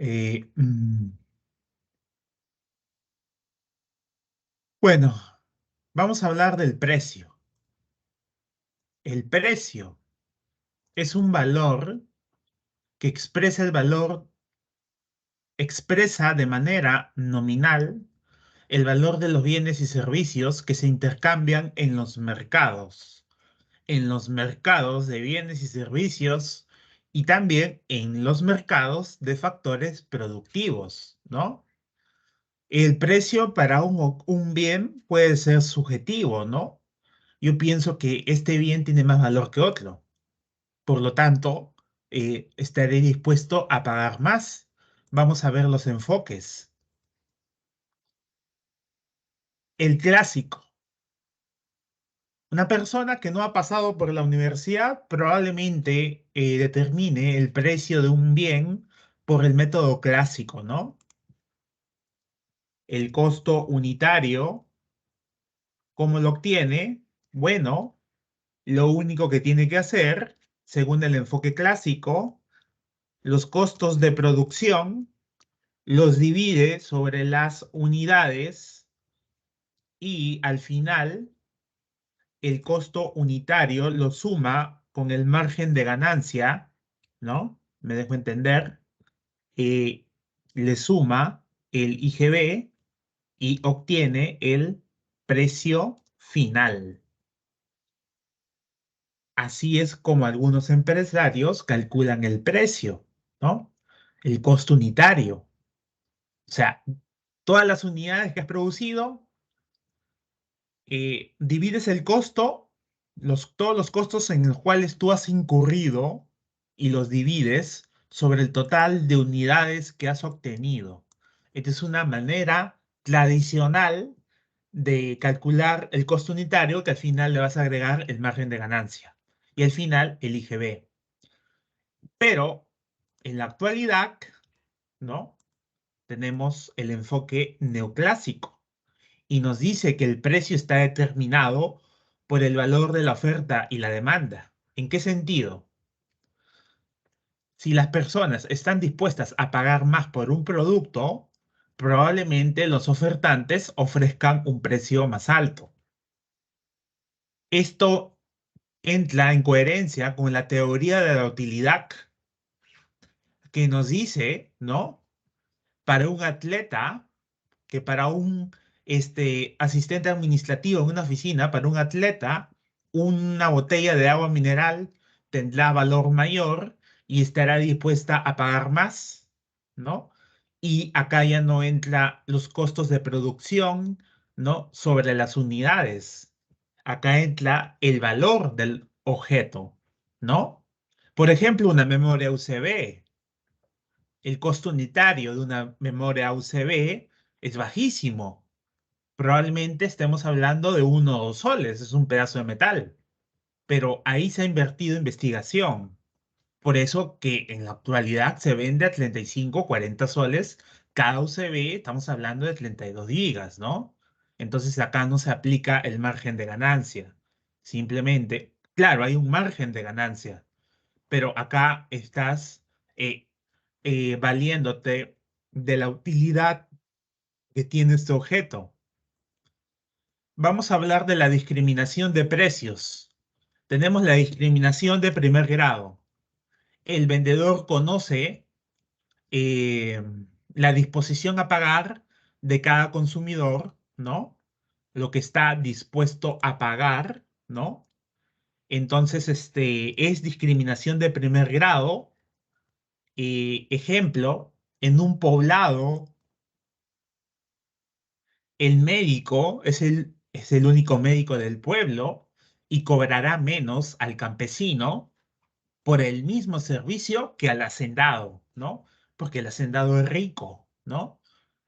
Eh, mm, bueno, vamos a hablar del precio. El precio es un valor que expresa de manera nominal el valor de los bienes y servicios que se intercambian en los mercados de bienes y servicios y también en los mercados de factores productivos, ¿no? El precio para un bien puede ser subjetivo, ¿no? Yo pienso que este bien tiene más valor que otro. Por lo tanto, estaré dispuesto a pagar más. Vamos a ver los enfoques. El clásico. Una persona que no ha pasado por la universidad probablemente determine el precio de un bien por el método clásico, ¿no? El costo unitario, ¿cómo lo obtiene? Bueno, lo único que tiene que hacer, según el enfoque clásico, los costos de producción los divide sobre las unidades y al final el costo unitario lo suma con el margen de ganancia, ¿no? Me dejo entender. eh, Le suma el IGB y obtiene el precio final. Así es como algunos empresarios calculan el precio, ¿no? El costo unitario. O sea, todas las unidades que has producido, divides el costo, todos los costos en los cuales tú has incurrido y los divides sobre el total de unidades que has obtenido. Esta es una manera tradicional de calcular el costo unitario que al final le vas a agregar el margen de ganancia y al final el IGB. Pero en la actualidad, ¿no? Tenemos el enfoque neoclásico y nos dice que el precio está determinado por el valor de la oferta y la demanda. ¿En qué sentido? Si las personas están dispuestas a pagar más por un producto, probablemente los ofertantes ofrezcan un precio más alto. Esto entra en coherencia con la teoría de la utilidad que nos dice, ¿no? Para un atleta, que para un asistente administrativo en una oficina, para un atleta, una botella de agua mineral tendrá valor mayor y estará dispuesta a pagar más, ¿no? Y acá ya no entra los costos de producción, ¿no? Sobre las unidades. Acá entra el valor del objeto, ¿no? Por ejemplo, una memoria USB. El costo unitario de una memoria USB es bajísimo. Probablemente estemos hablando de 1 o 2 soles, es un pedazo de metal, pero ahí se ha invertido investigación. Por eso que en la actualidad se vende a 35 o 40 soles cada USB, estamos hablando de 32 gigas, ¿no? Entonces acá no se aplica el margen de ganancia. Simplemente, claro, hay un margen de ganancia, pero acá estás eh, valiéndote de la utilidad que tiene este objeto. Vamos a hablar de la discriminación de precios. Tenemos la discriminación de primer grado. El vendedor conoce eh, la disposición a pagar de cada consumidor, ¿no? Lo que está dispuesto a pagar, ¿no? Entonces, es discriminación de primer grado. Ejemplo, en un poblado el médico es el único médico del pueblo y cobrará menos al campesino por el mismo servicio que al hacendado, ¿no? Porque el hacendado es rico, ¿no?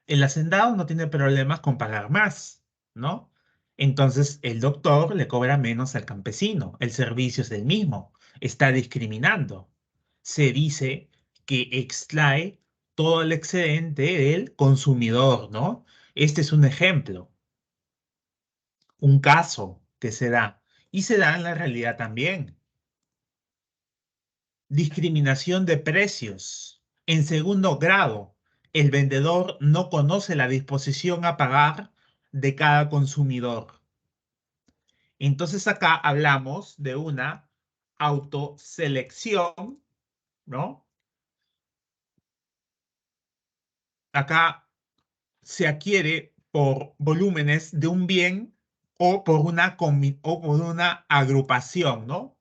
El hacendado no tiene problemas con pagar más, ¿no? Entonces el doctor le cobra menos al campesino, el servicio es el mismo, está discriminando. Se dice que extrae todo el excedente del consumidor, ¿no? Este es un ejemplo, un caso que se da y se da en la realidad también. Discriminación de precios. En segundo grado, el vendedor no conoce la disposición a pagar de cada consumidor. Entonces acá hablamos de una autoselección, ¿no? Acá se adquiere por volúmenes de un bien o por una agrupación, ¿no?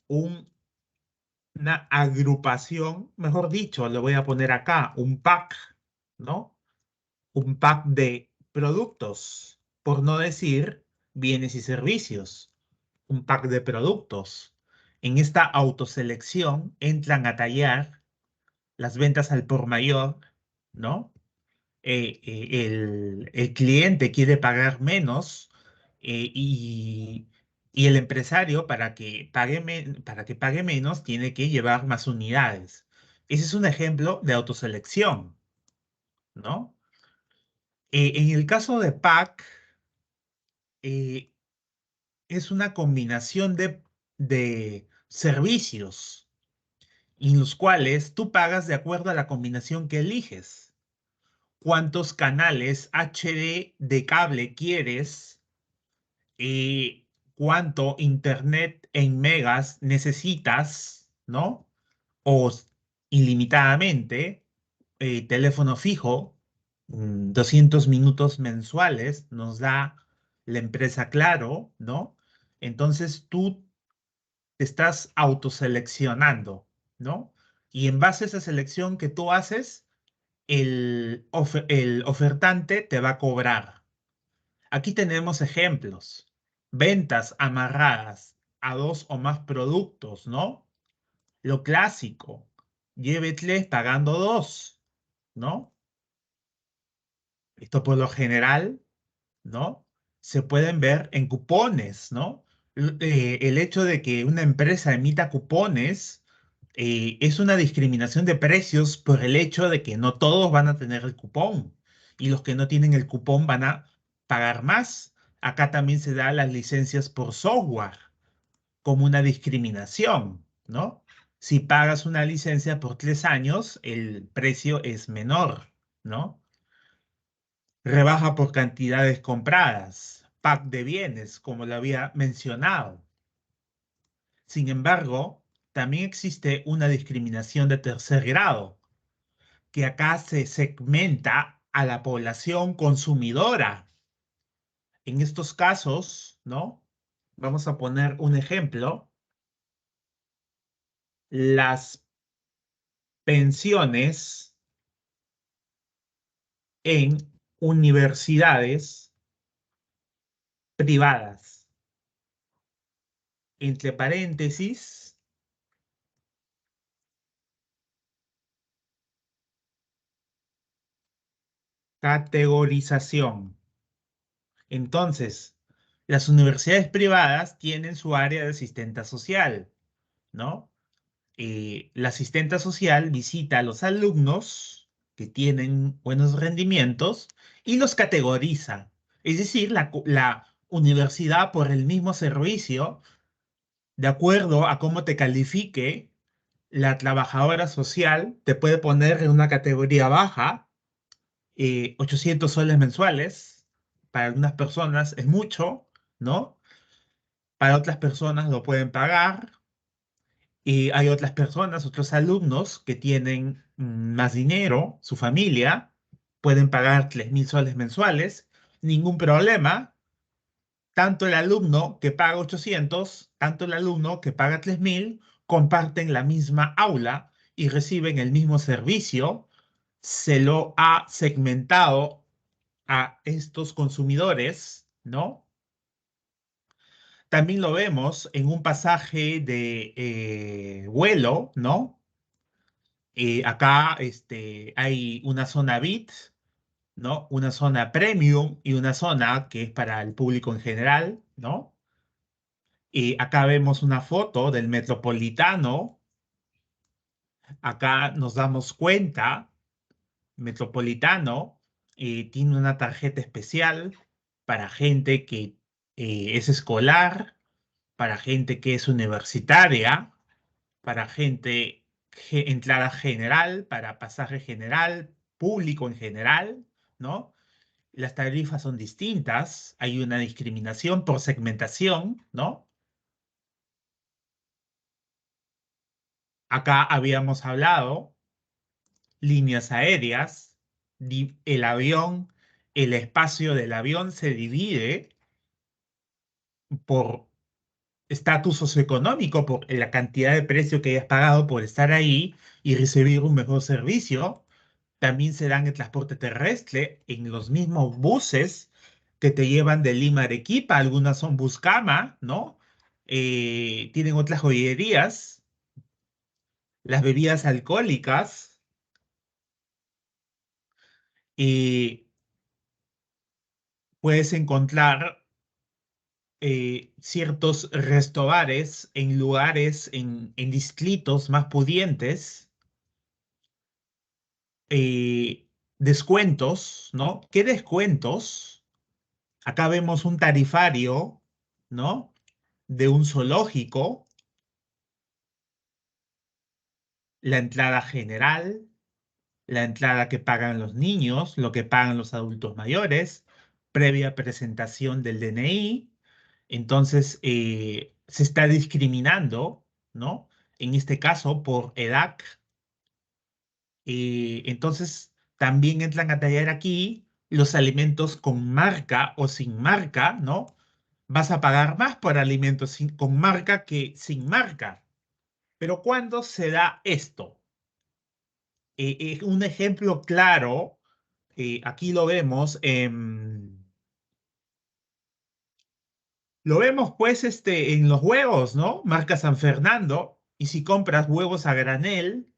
Un- una agrupación, mejor dicho, le voy a poner acá un pack, ¿no? Un pack de productos, por no decir bienes y servicios, un pack de productos. En esta autoselección entran a tallar las ventas al por mayor, ¿no? El cliente quiere pagar menos y el empresario para que pague menos tiene que llevar más unidades. Ese es un ejemplo de autoselección, ¿no? En el caso de PAC, eh, es una combinación de servicios en los cuales tú pagas de acuerdo a la combinación que eliges. ¿Cuántos canales HD de cable quieres? ¿Cuánto internet en megas necesitas? ¿No? O ilimitadamente, teléfono fijo, 200 minutos mensuales nos da la empresa Claro, ¿no? Entonces tú te estás autoseleccionando, ¿no? Y en base a esa selección que tú haces, el ofertante te va a cobrar. Aquí tenemos ejemplos. Ventas amarradas a dos o más productos, ¿no? Lo clásico, llévetle pagando dos, ¿no? Esto por lo general, ¿no? Se pueden ver en cupones, ¿no? El hecho de que una empresa emita cupones es una discriminación de precios por el hecho de que no todos van a tener el cupón y los que no tienen el cupón van a pagar más. Acá también se da las licencias por software como una discriminación, ¿no? Si pagas una licencia por 3 años, el precio es menor, ¿no? Rebaja por cantidades compradas, pack de bienes, como lo había mencionado. Sin embargo, también existe una discriminación de tercer grado, que acá se segmenta a la población consumidora. En estos casos, ¿no? Vamos a poner un ejemplo. Las pensiones en universidades privadas. Entre paréntesis, categorización. Entonces, las universidades privadas tienen su área de asistenta social, ¿no? La asistenta social visita a los alumnos que tienen buenos rendimientos y los categoriza. Es decir, la universidad por el mismo servicio, de acuerdo a cómo te califique, la trabajadora social te puede poner en una categoría baja, 800 soles mensuales. Para algunas personas es mucho, ¿no? Para otras personas lo pueden pagar. Y hay otras personas, otros alumnos que tienen más dinero, su familia, pueden pagar 3.000 soles mensuales, ningún problema. Tanto el alumno que paga 800, tanto el alumno que paga 3.000, comparten la misma aula y reciben el mismo servicio. Se lo ha segmentado a estos consumidores, ¿no? También lo vemos en un pasaje de vuelo, ¿no? Acá hay una zona VIP, ¿no? Una zona premium y una zona que es para el público en general, ¿no? Acá vemos una foto del Metropolitano. Acá nos damos cuenta, Metropolitano tiene una tarjeta especial para gente que es escolar, para gente que es universitaria, para gente entrada general para pasaje general, público en general, ¿no? Las tarifas son distintas, hay una discriminación por segmentación, ¿no? Acá habíamos hablado líneas aéreas, el avión, el espacio del avión se divide por estatus socioeconómico, por la cantidad de precio que hayas pagado por estar ahí y recibir un mejor servicio. También se da en el transporte terrestre, en los mismos buses que te llevan de Lima a Arequipa, algunas son Buscama, ¿no? Tienen otras joyerías, las bebidas alcohólicas, eh, puedes encontrar ciertos restobares en lugares, en distritos más pudientes, descuentos, ¿no? ¿Qué descuentos? Acá vemos un tarifario, ¿no? De un zoológico, la entrada general, la entrada que pagan los niños, lo que pagan los adultos mayores, previa presentación del DNI. Entonces, se está discriminando, ¿no? En este caso, por edad. Entonces, también entran a tallar aquí los alimentos con marca o sin marca, ¿no? Vas a pagar más por alimentos con marca que sin marca. Pero ¿cuándo se da esto? Un ejemplo claro, aquí lo vemos pues en los huevos, ¿no? Marca San Fernando, y si compras huevos a granel,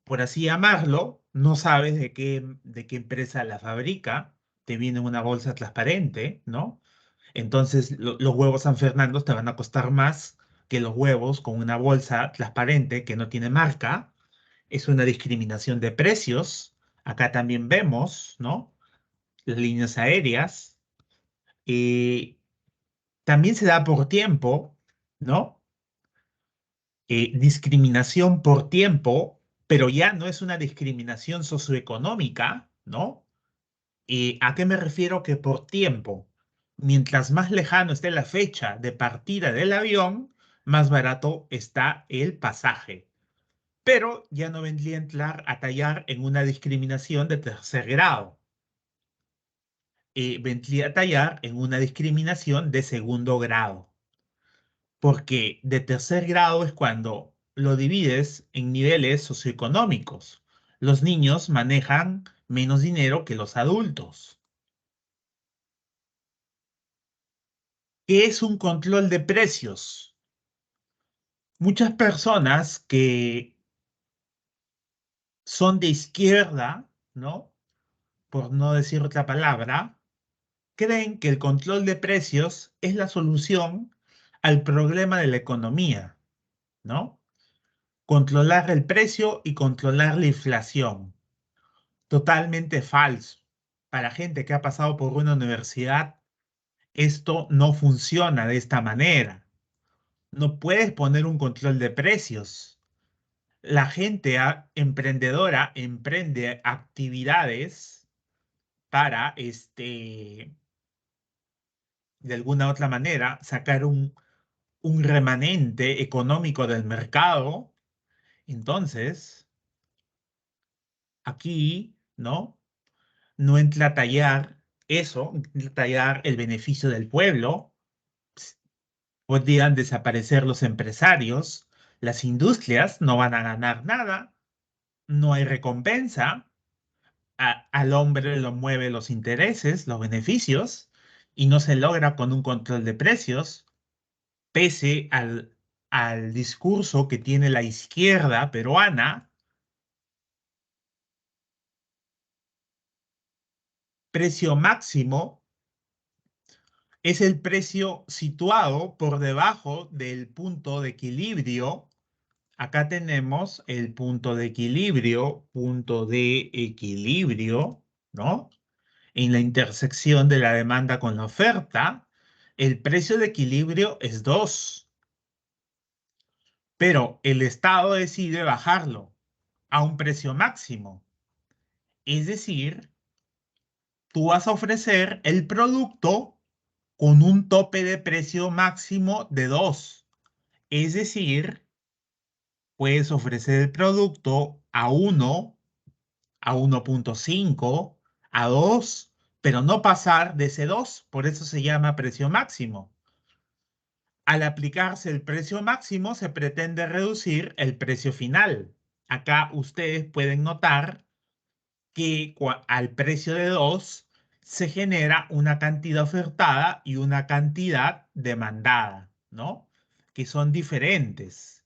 por así llamarlo, no sabes de qué empresa la fabrica, te viene en una bolsa transparente, ¿no? Entonces los huevos San Fernando te van a costar más que los huevos con una bolsa transparente que no tiene marca. Es una discriminación de precios. Acá también vemos, ¿no? Las líneas aéreas. Eh, También se da por tiempo, ¿no? Discriminación por tiempo, pero ya no es una discriminación socioeconómica, ¿no? ¿A qué me refiero que por tiempo? Mientras más lejano esté la fecha de partida del avión, más barato está el pasaje. Pero ya no vendría a entrar a tallar en una discriminación de tercer grado. Vendría a tallar en una discriminación de segundo grado. Porque de tercer grado es cuando lo divides en niveles socioeconómicos. Los niños manejan menos dinero que los adultos. ¿Qué es un control de precios? Muchas personas que son de izquierda, ¿no? Por no decir otra palabra, creen que el control de precios es la solución al problema de la economía, ¿no? Controlar el precio y controlar la inflación. Totalmente falso. Para gente que ha pasado por una universidad, esto no funciona de esta manera. No puedes poner un control de precios. La gente emprendedora emprende actividades para, de alguna otra manera, sacar un remanente económico del mercado. Entonces, aquí, ¿no? No entra a tallar eso, entra a tallar el beneficio del pueblo. Podrían desaparecer los empresarios, las industrias no van a ganar nada, no hay recompensa, al hombre lo mueve los intereses, los beneficios, y no se logra con un control de precios, pese al discurso que tiene la izquierda peruana. Precio máximo es el precio situado por debajo del punto de equilibrio. Acá tenemos el punto de equilibrio, ¿no? En la intersección de la demanda con la oferta, el precio de equilibrio es 2. pero el Estado decide bajarlo a un precio máximo. Es decir, tú vas a ofrecer el producto con un tope de precio máximo de 2. Es decir, puedes ofrecer el producto a 1, a 1,5, a 2, pero no pasar de ese 2. Por eso se llama precio máximo. Al aplicarse el precio máximo, se pretende reducir el precio final. Acá ustedes pueden notar que al precio de 2 se genera una cantidad ofertada y una cantidad demandada, ¿no? Que son diferentes.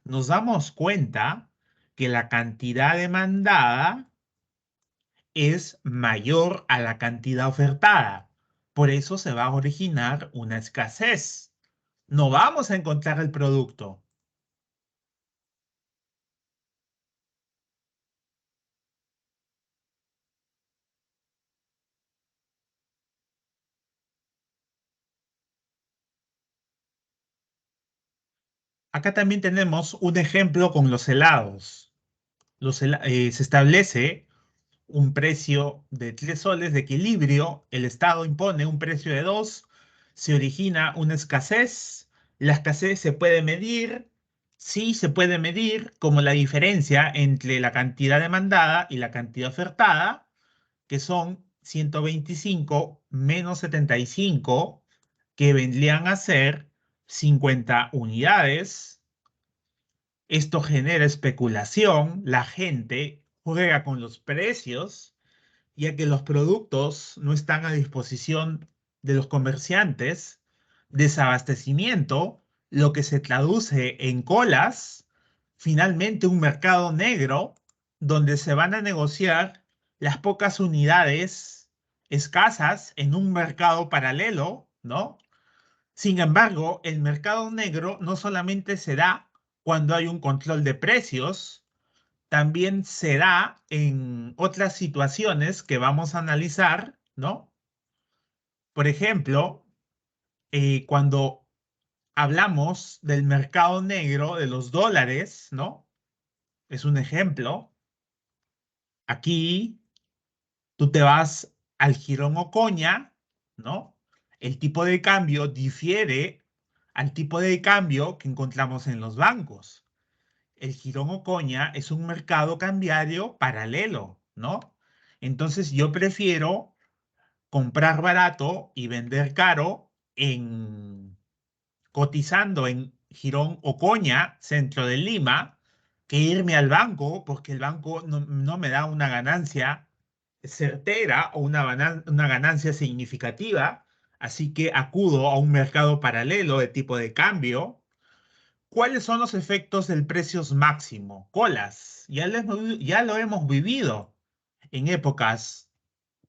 Nos damos cuenta que la cantidad demandada es mayor a la cantidad ofertada. Por eso se va a originar una escasez. No vamos a encontrar el producto. Acá también tenemos un ejemplo con los helados. Se establece un precio de 3 soles de equilibrio, el Estado impone un precio de 2, se origina una escasez, la escasez se puede medir, sí se puede medir como la diferencia entre la cantidad demandada y la cantidad ofertada, que son 125 menos 75, que vendrían a ser 50 unidades. Esto genera especulación, la gente juega con los precios, ya que los productos no están a disposición de los comerciantes, desabastecimiento, lo que se traduce en colas, finalmente un mercado negro donde se van a negociar las pocas unidades escasas en un mercado paralelo, ¿no? Sin embargo, el mercado negro no solamente se da cuando hay un control de precios, también se da en otras situaciones que vamos a analizar, ¿no? Por ejemplo, cuando hablamos del mercado negro de los dólares, ¿no? Es un ejemplo. Aquí tú te vas al jirón Ocoña, ¿no? El tipo de cambio difiere al tipo de cambio que encontramos en los bancos. El jirón Ocoña es un mercado cambiario paralelo, ¿no? Entonces yo prefiero comprar barato y vender caro cotizando en Girón Ocoña, centro de Lima, que irme al banco porque el banco no me da una ganancia certera o una ganancia significativa, así que acudo a un mercado paralelo de tipo de cambio. ¿Cuáles son los efectos del precios máximo? Colas, ya lo hemos vivido en épocas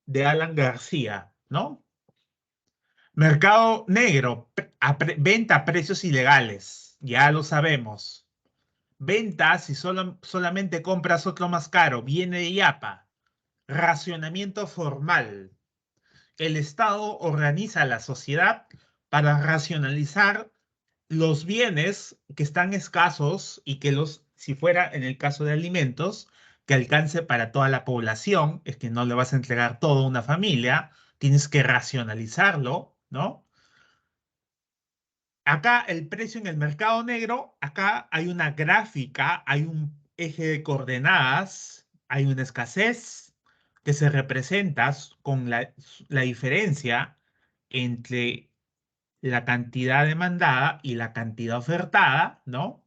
de Alan García, ¿no? Mercado negro, venta a precios ilegales, ya lo sabemos. Venta si solamente compras otro más caro, viene de Yapa. Racionamiento formal. El Estado organiza la sociedad para racionalizar los bienes que están escasos y que si fuera en el caso de alimentos, que alcance para toda la población, es que no le vas a entregar todo a una familia, tienes que racionalizarlo, ¿no? Acá el precio en el mercado negro, acá hay una gráfica, hay un eje de coordenadas, hay una escasez que se representa con la diferencia entre la cantidad demandada y la cantidad ofertada, ¿no?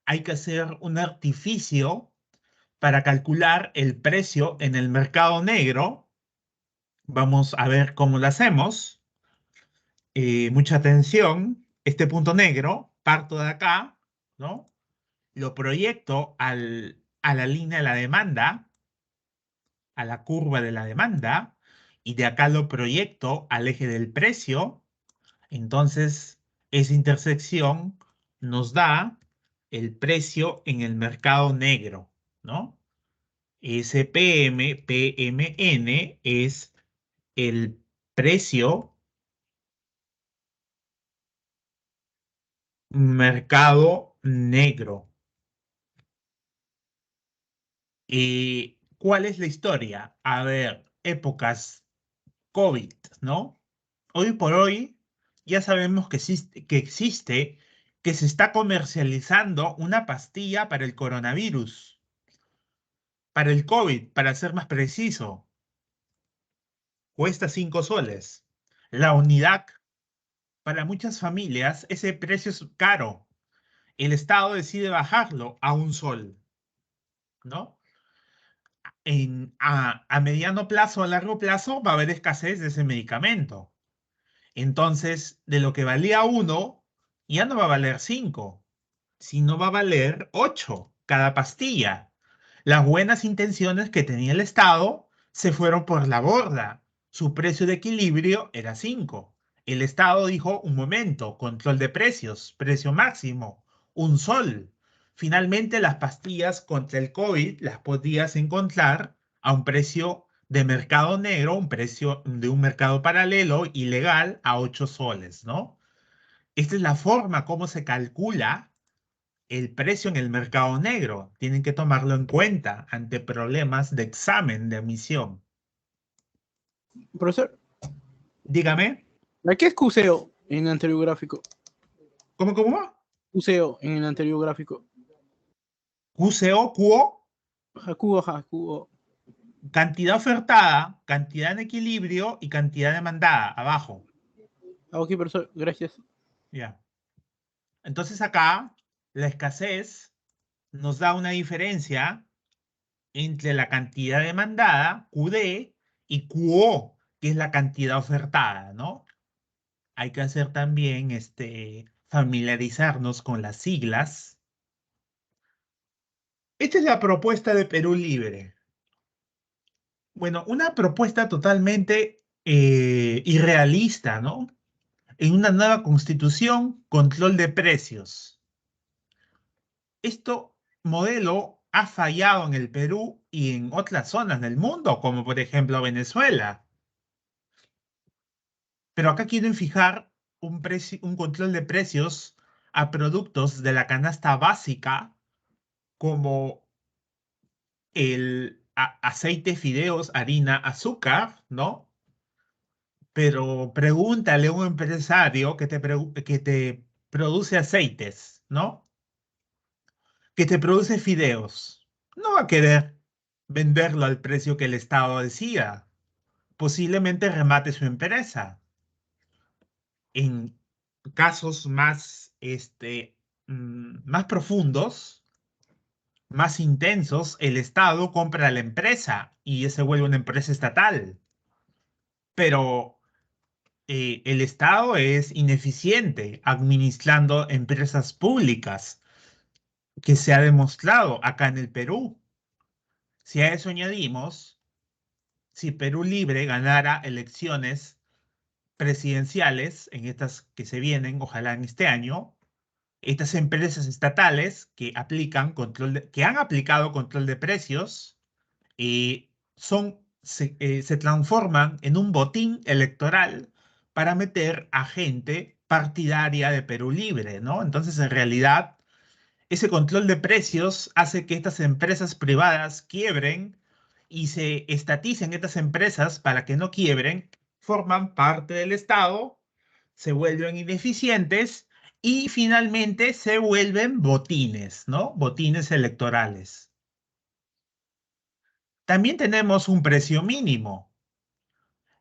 Hay que hacer un artificio para calcular el precio en el mercado negro. Vamos a ver cómo lo hacemos. Mucha atención. Este punto negro, parto de acá, ¿no? Lo proyecto a la línea de la demanda, a la curva de la demanda, y de acá lo proyecto al eje del precio. Entonces, esa intersección nos da el precio en el mercado negro, ¿no? PMN es el precio mercado negro. ¿Cuál es la historia? A ver, épocas COVID, ¿no? Hoy por hoy ya sabemos que se está comercializando una pastilla para el coronavirus, para el COVID, para ser más preciso. Cuesta 5 soles. La unidad, para muchas familias, ese precio es caro. El Estado decide bajarlo a 1 sol, ¿no? A mediano plazo, a largo plazo, va a haber escasez de ese medicamento. Entonces, de lo que valía uno, ya no va a valer 5, sino va a valer 8 cada pastilla. Las buenas intenciones que tenía el Estado se fueron por la borda. Su precio de equilibrio era 5. El Estado dijo, un momento, control de precios, precio máximo, 1 sol. Finalmente, las pastillas contra el COVID las podías encontrar a un precio de mercado negro, un precio de un mercado paralelo, ilegal, a 8 soles, ¿no? Esta es la forma como se calcula el precio en el mercado negro. Tienen que tomarlo en cuenta ante problemas de examen de admisión. Profesor, Dígame, ¿a qué es cuseo en el anterior gráfico? ¿cómo? Cuseo en el anterior gráfico. QCO, QO, Jacubo, jacubo. cantidad ofertada, cantidad en equilibrio y cantidad demandada, abajo. Ok, profesor, gracias. Ya. Entonces acá, la escasez nos da una diferencia entre la cantidad demandada, QD, y QO, que es la cantidad ofertada, ¿no? Hay que hacer también, familiarizarnos con las siglas. Esta es la propuesta de Perú Libre. Bueno, una propuesta totalmente irrealista, ¿no? En una nueva constitución, control de precios. Esto modelo ha fallado en el Perú y en otras zonas del mundo, como por ejemplo Venezuela. Pero acá quieren fijar un control de precios a productos de la canasta básica como el aceite, fideos, harina, azúcar, ¿no? Pero pregúntale a un empresario que te produce aceites, ¿no? Que te produce fideos. No va a querer venderlo al precio que el Estado decida. Posiblemente remate su empresa. En casos más, más profundos, más intensos, el Estado compra a la empresa y se vuelve una empresa estatal. Pero el Estado es ineficiente administrando empresas públicas, que se ha demostrado acá en el Perú. Si a eso añadimos, si Perú Libre ganara elecciones presidenciales en estas que se vienen, ojalá en este año, estas empresas estatales que han aplicado control de precios, se transforman en un botín electoral para meter a gente partidaria de Perú Libre, ¿no? Entonces, en realidad, ese control de precios hace que estas empresas privadas quiebren y se estaticen estas empresas para que no quiebren, forman parte del Estado, se vuelven ineficientes y finalmente se vuelven botines, ¿no? Botines electorales. También tenemos un precio mínimo.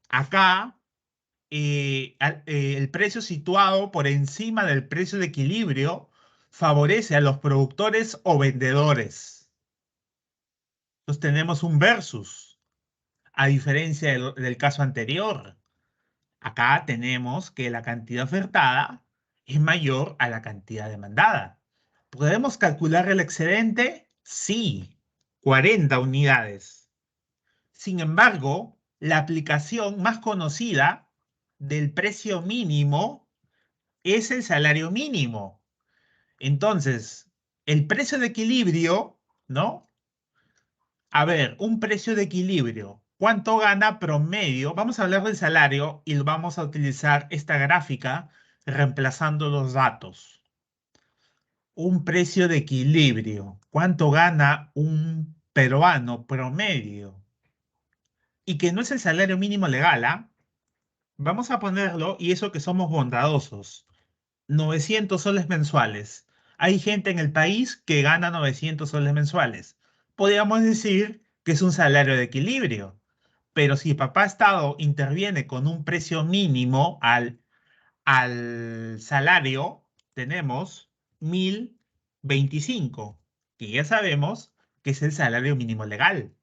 Acá, el precio situado por encima del precio de equilibrio favorece a los productores o vendedores. Entonces tenemos un versus, a diferencia del caso anterior. Acá tenemos que la cantidad ofertada es mayor a la cantidad demandada. ¿Podemos calcular el excedente? Sí, 40 unidades. Sin embargo, la aplicación más conocida del precio mínimo es el salario mínimo. Entonces, el precio de equilibrio, ¿no? A ver, un precio de equilibrio. ¿Cuánto gana promedio? Vamos a hablar del salario y vamos a utilizar esta gráfica reemplazando los datos. un precio de equilibrio. ¿Cuánto gana un peruano promedio? Y que no es el salario mínimo legal, ¿ah? Vamos a ponerlo, y eso que somos bondadosos, 900 soles mensuales. Hay gente en el país que gana 900 soles mensuales. Podríamos decir que es un salario de equilibrio, pero si papá Estado interviene con un precio mínimo al salario, tenemos 1025, que ya sabemos que es el salario mínimo legal.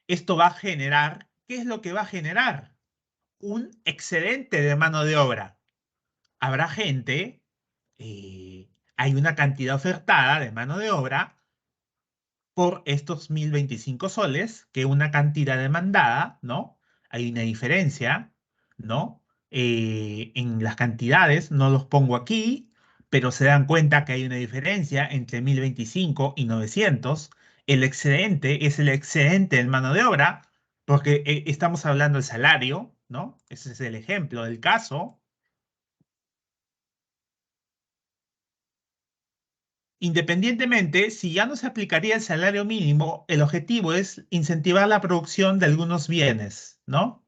Esto va a generar, ¿qué es lo que va a generar? Un excedente de mano de obra. Habrá gente, hay una cantidad ofertada de mano de obra por estos 1025 soles, que una cantidad demandada, ¿no? Hay una diferencia, ¿no? En las cantidades, no los pongo aquí, pero se dan cuenta que hay una diferencia entre 1025 y 900. El excedente es el excedente en mano de obra, porque estamos hablando del salario, ¿no? Ese es el ejemplo del caso. Independientemente, si ya no se aplicaría el salario mínimo, el objetivo es incentivar la producción de algunos bienes, ¿no?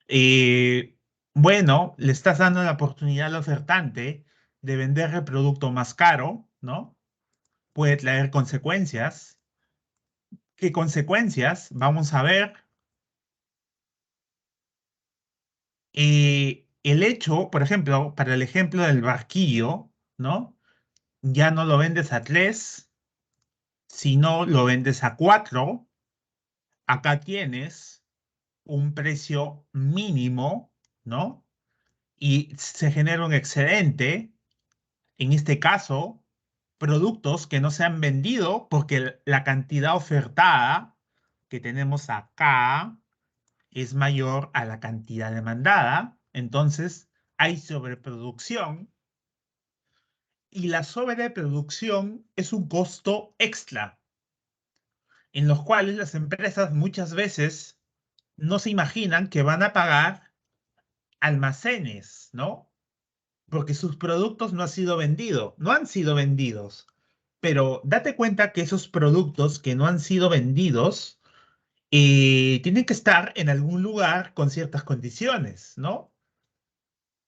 Eh, bueno, le estás dando la oportunidad al ofertante de vender el producto más caro, ¿no? Puede traer consecuencias. ¿Qué consecuencias? Vamos a ver. El hecho, por ejemplo, para el ejemplo del barquillo, ¿no? Ya no lo vendes a 3, sino lo vendes a 4. Acá tienes un precio mínimo, ¿no? Y se genera un excedente, en este caso, productos que no se han vendido porque la cantidad ofertada que tenemos acá es mayor a la cantidad demandada, entonces hay sobreproducción y la sobreproducción es un costo extra en los cuales las empresas muchas veces no se imaginan que van a pagar almacenes, ¿no? Porque sus productos no han sido vendidos, no han sido vendidos. Pero date cuenta que esos productos que no han sido vendidos tienen que estar en algún lugar con ciertas condiciones, ¿no?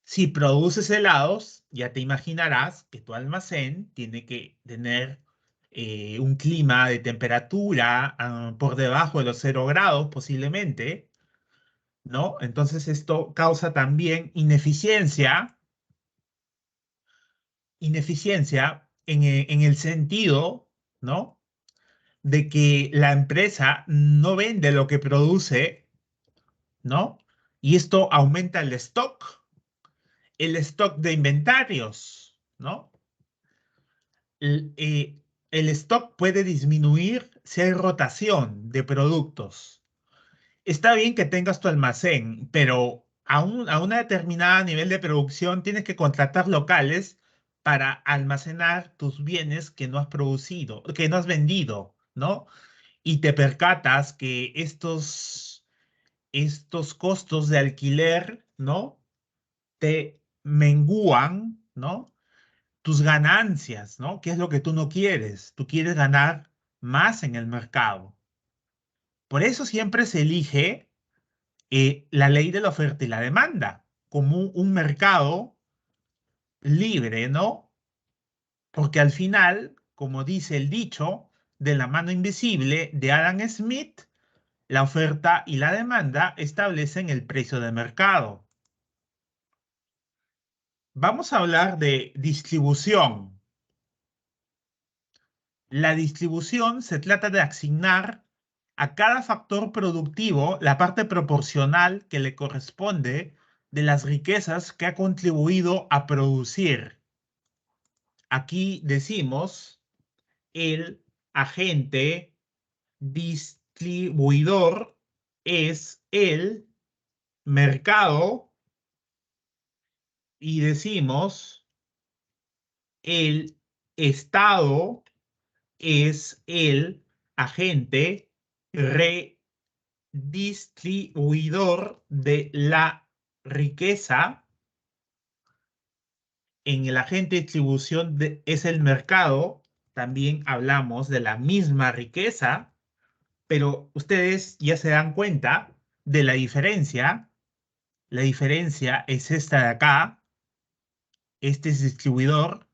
Si produces helados, ya te imaginarás que tu almacén tiene que tener un clima de temperatura por debajo de los 0 grados posiblemente, ¿no? Entonces esto causa también ineficiencia en el sentido, ¿no? De que la empresa no vende lo que produce, ¿no? Y esto aumenta el stock de inventarios, ¿no? El, eh, el stock puede disminuir si hay rotación de productos. Está bien que tengas tu almacén, pero a una determinada nivel de producción tienes que contratar locales para almacenar tus bienes que no has producido, que no has vendido, ¿no? Y te percatas que estos costos de alquiler, ¿no? Te mengúan, ¿no? Tus ganancias, ¿no? ¿Qué es lo que tú no quieres? Tú quieres ganar más en el mercado. Por eso siempre se elige la ley de la oferta y la demanda, como un mercado libre, ¿no? Porque al final, como dice el dicho, de la mano invisible de Adam Smith, la oferta y la demanda establecen el precio de mercado. Vamos a hablar de distribución. La distribución se trata de asignar a cada factor productivo la parte proporcional que le corresponde de las riquezas que ha contribuido a producir. Aquí decimos el agente distribuidor es el mercado y decimos el Estado es el agente redistribuidor de la riqueza en el agente de distribución es el mercado, también hablamos de la misma riqueza, pero ustedes ya se dan cuenta de la diferencia. La diferencia es esta de acá. Este es distribuidor,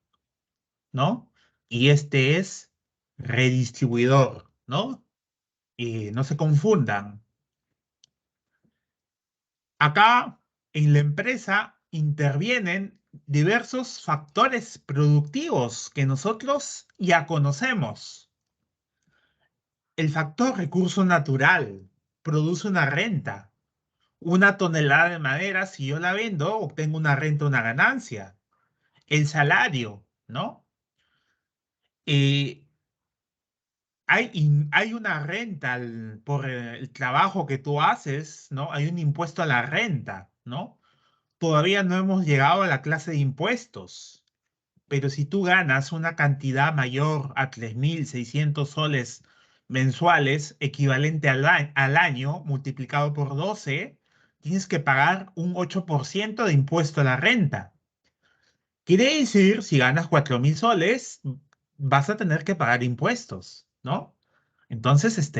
¿no? Y este es redistribuidor, ¿no? No se confundan. Acá en la empresa intervienen diversos factores productivos que nosotros ya conocemos. El factor recurso natural produce una renta. Una tonelada de madera, si yo la vendo, obtengo una renta, una ganancia. El salario, ¿no? Eh, hay una renta por el trabajo que tú haces, ¿no? Hay un impuesto a la renta, ¿no? Todavía no hemos llegado a la clase de impuestos, pero si tú ganas una cantidad mayor a 3.600 soles mensuales, equivalente al año, multiplicado por 12, tienes que pagar un 8% de impuesto a la renta. Quiere decir, si ganas 4.000 soles, vas a tener que pagar impuestos, ¿no? Entonces,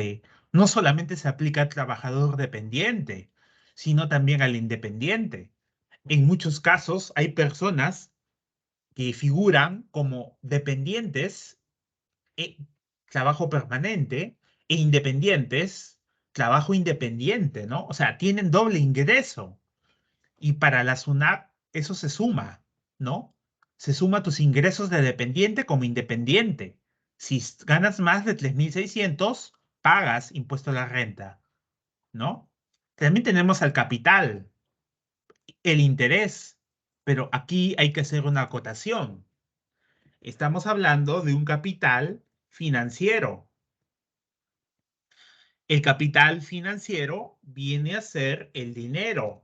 no solamente se aplica al trabajador dependiente, sino también al independiente. En muchos casos hay personas que figuran como dependientes, eh, trabajo permanente, e independientes, trabajo independiente, ¿no? O sea, tienen doble ingreso. Y para la SUNAT eso se suma, ¿no? Se suma tus ingresos de dependiente como independiente. Si ganas más de 3.600 pagas impuesto a la renta, ¿no? También tenemos al capital, el interés, pero aquí hay que hacer una acotación. Estamos hablando de un capital financiero. El capital financiero viene a ser el dinero.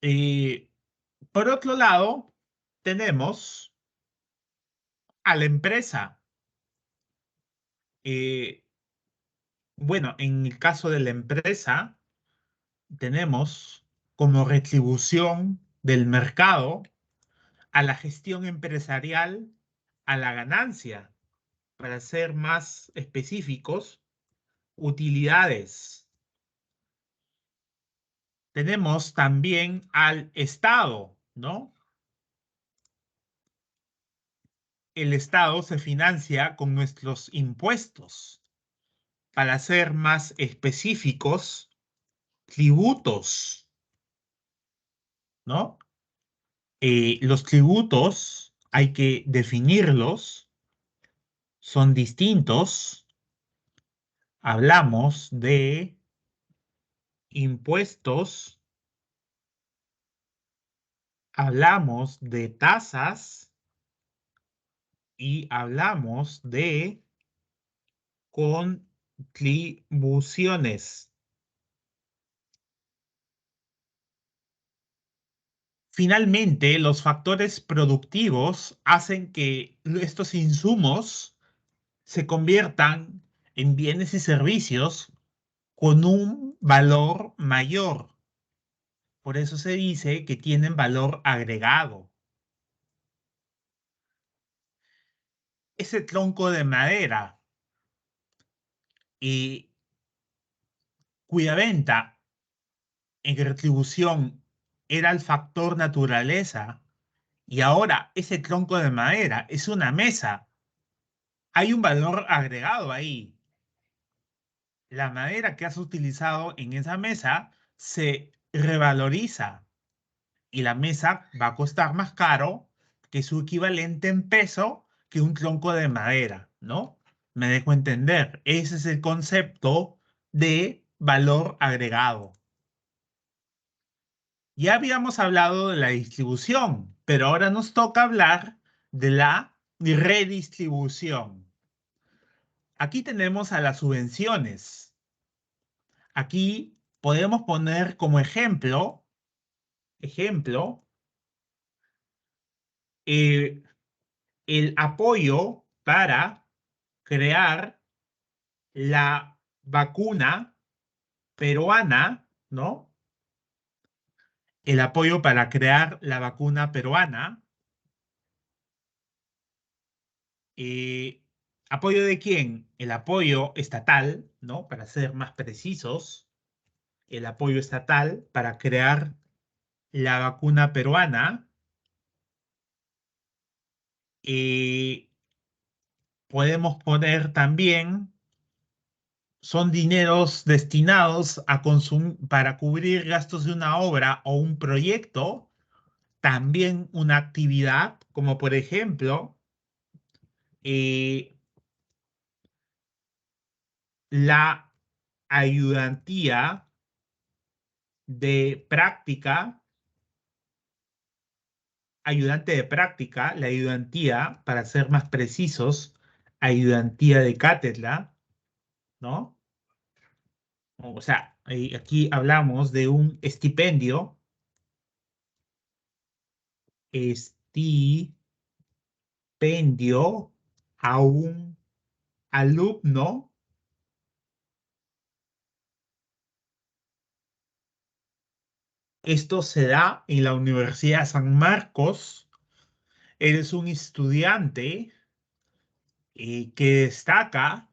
Eh, por otro lado, tenemos a la empresa. Eh, bueno, en el caso de la empresa, tenemos como retribución del mercado a la gestión empresarial, a la ganancia. Para ser más específicos, utilidades. Tenemos también al Estado, ¿no? El Estado se financia con nuestros impuestos. Para ser más específicos, tributos, ¿no? Los tributos hay que definirlos, son distintos. Hablamos de impuestos, hablamos de tasas y hablamos de contribuciones. Finalmente, los factores productivos hacen que estos insumos se conviertan en bienes y servicios con un valor mayor. Por eso se dice que tienen valor agregado. Ese tronco de madera y cuya venta en retribución era el factor naturaleza, y ahora ese tronco de madera es una mesa, hay un valor agregado ahí. La madera que has utilizado en esa mesa se revaloriza y la mesa va a costar más caro que su equivalente en peso que un tronco de madera, ¿no? Me dejo entender. Ese es el concepto de valor agregado. Ya habíamos hablado de la distribución, pero ahora nos toca hablar de la redistribución. Aquí tenemos a las subvenciones. Aquí podemos poner como ejemplo, eh, el apoyo para crear la vacuna peruana, ¿no? el apoyo para crear la vacuna peruana. Eh, ¿Apoyo de quién? El apoyo estatal, ¿no? Para ser más precisos, el apoyo estatal para crear la vacuna peruana. Eh, Podemos poner también, son dineros destinados a para cubrir gastos de una obra o un proyecto, también una actividad, como por ejemplo, eh, la ayudantía de práctica, ayudante de práctica, la ayudantía, para ser más precisos, ayudantía de cátedra, ¿no? O sea, aquí hablamos de un estipendio a un alumno. Esto se da en la Universidad San Marcos. Eres un estudiante que destaca,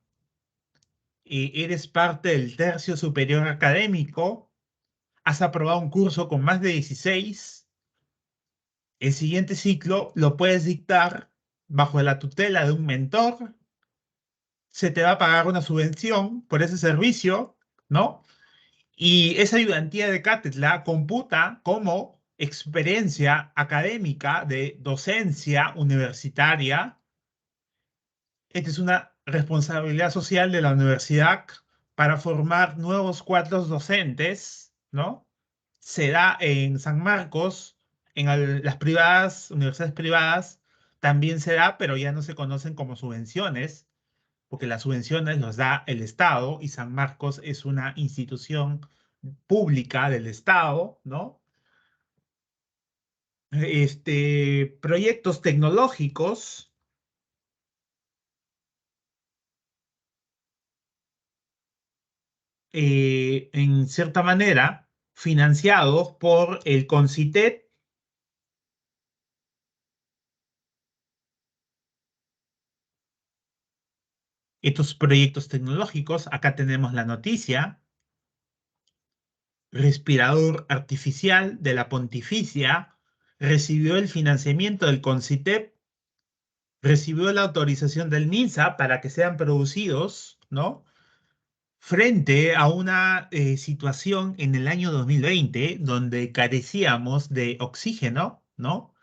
eres parte del tercio superior académico, has aprobado un curso con más de 16. El siguiente ciclo lo puedes dictar bajo la tutela de un mentor. Se te va a pagar una subvención por ese servicio, ¿no? Y esa ayudantía de cátedra computa como experiencia académica de docencia universitaria. Esta es una responsabilidad social de la universidad para formar nuevos cuadros docentes, ¿no? Se da en San Marcos, en las privadas, universidades privadas, también se da, pero ya no se conocen como subvenciones, porque las subvenciones los da el Estado y San Marcos es una institución pública del Estado, ¿no? Proyectos tecnológicos, en cierta manera, financiados por el CONCITET. Estos proyectos tecnológicos, acá tenemos la noticia: respirador artificial de la Pontificia recibió el financiamiento del CONCITEP, recibió la autorización del MINSA para que sean producidos, ¿no? Frente a una situación en el año 2020 donde carecíamos de oxígeno, ¿no?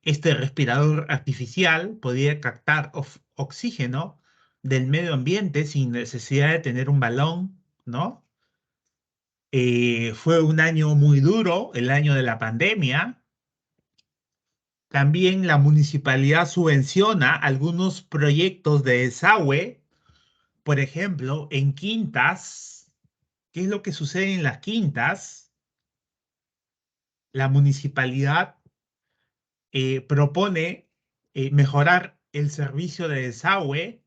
Este respirador artificial podía captar oxígeno del medio ambiente sin necesidad de tener un balón, ¿no? Fue un año muy duro, el año de la pandemia. También la municipalidad subvenciona algunos proyectos de desagüe, por ejemplo, en quintas. ¿Qué es lo que sucede en las quintas? La municipalidad propone mejorar el servicio de desagüe.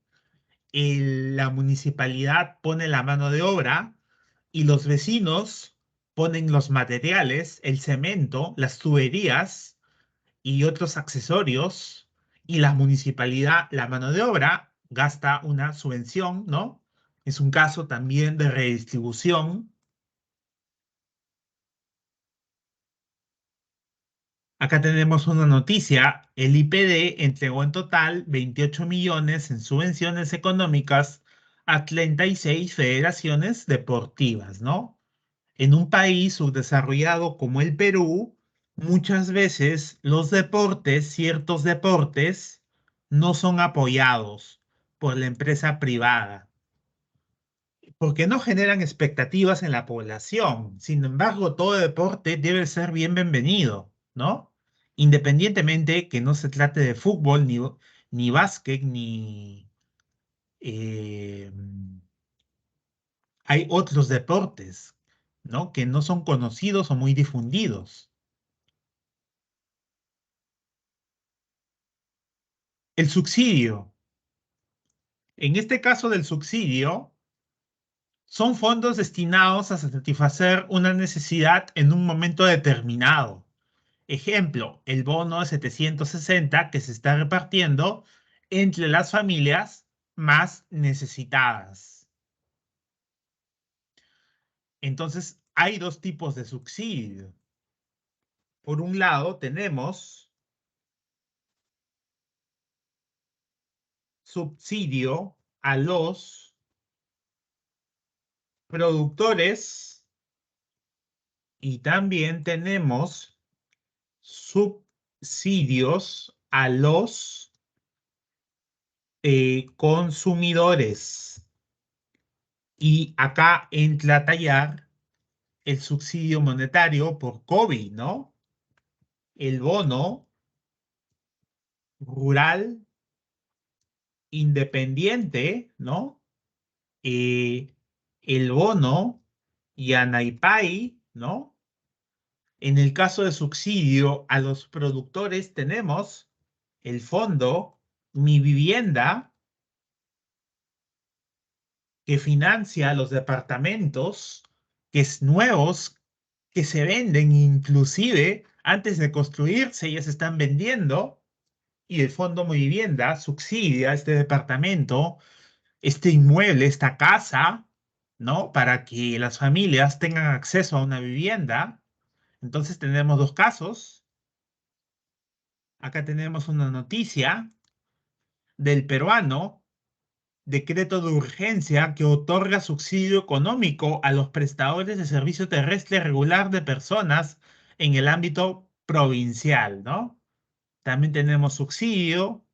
La municipalidad pone la mano de obra y los vecinos ponen los materiales, el cemento, las tuberías y otros accesorios, y la municipalidad, la mano de obra, gasta una subvención, ¿no? Es un caso también de redistribución. Acá tenemos una noticia: el IPD entregó en total 28 millones en subvenciones económicas a 36 federaciones deportivas, ¿no? En un país subdesarrollado como el Perú, muchas veces los deportes, ciertos deportes, no son apoyados por la empresa privada, porque no generan expectativas en la población. Sin embargo, todo deporte debe ser bienvenido, ¿no? Independientemente que no se trate de fútbol, ni básquet, ni... eh, hay otros deportes, ¿no? Que no son conocidos o muy difundidos. El subsidio. En este caso del subsidio, Son fondos destinados a satisfacer una necesidad en un momento determinado. Ejemplo, el bono de 760 que se está repartiendo entre las familias más necesitadas. Entonces, hay dos tipos de subsidio. Por un lado, tenemos subsidio a los productores y también tenemos subsidios a los consumidores. Y acá entra a tallar el subsidio monetario por COVID, ¿no? El bono rural independiente, ¿no? Eh, el bono Yanaipai, ¿no? En el caso de subsidio a los productores tenemos el fondo Mi Vivienda, que financia los departamentos que es nuevos que se venden, inclusive antes de construirse ya se están vendiendo, y el fondo Mi Vivienda subsidia este departamento, este inmueble, esta casa, ¿no? Para que las familias tengan acceso a una vivienda. Entonces tenemos dos casos. Acá tenemos una noticia del peruano, decreto de urgencia que otorga subsidio económico a los prestadores de servicio terrestre regular de personas en el ámbito provincial, ¿no? También tenemos subsidio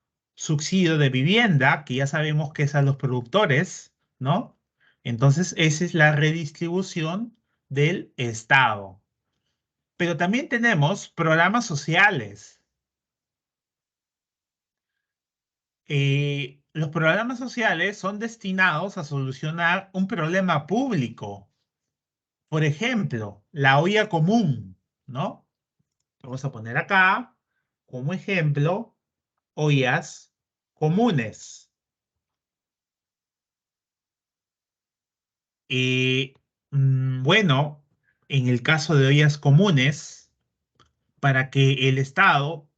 de vivienda, que ya sabemos que es a los productores, ¿no? Entonces, esa es la redistribución del Estado. Pero también tenemos programas sociales. Los programas sociales son destinados a solucionar un problema público. Por ejemplo, la olla común, ¿no? Vamos a poner acá como ejemplo ollas comunes. Eh, bueno, en el caso de ollas comunes, para que el Estado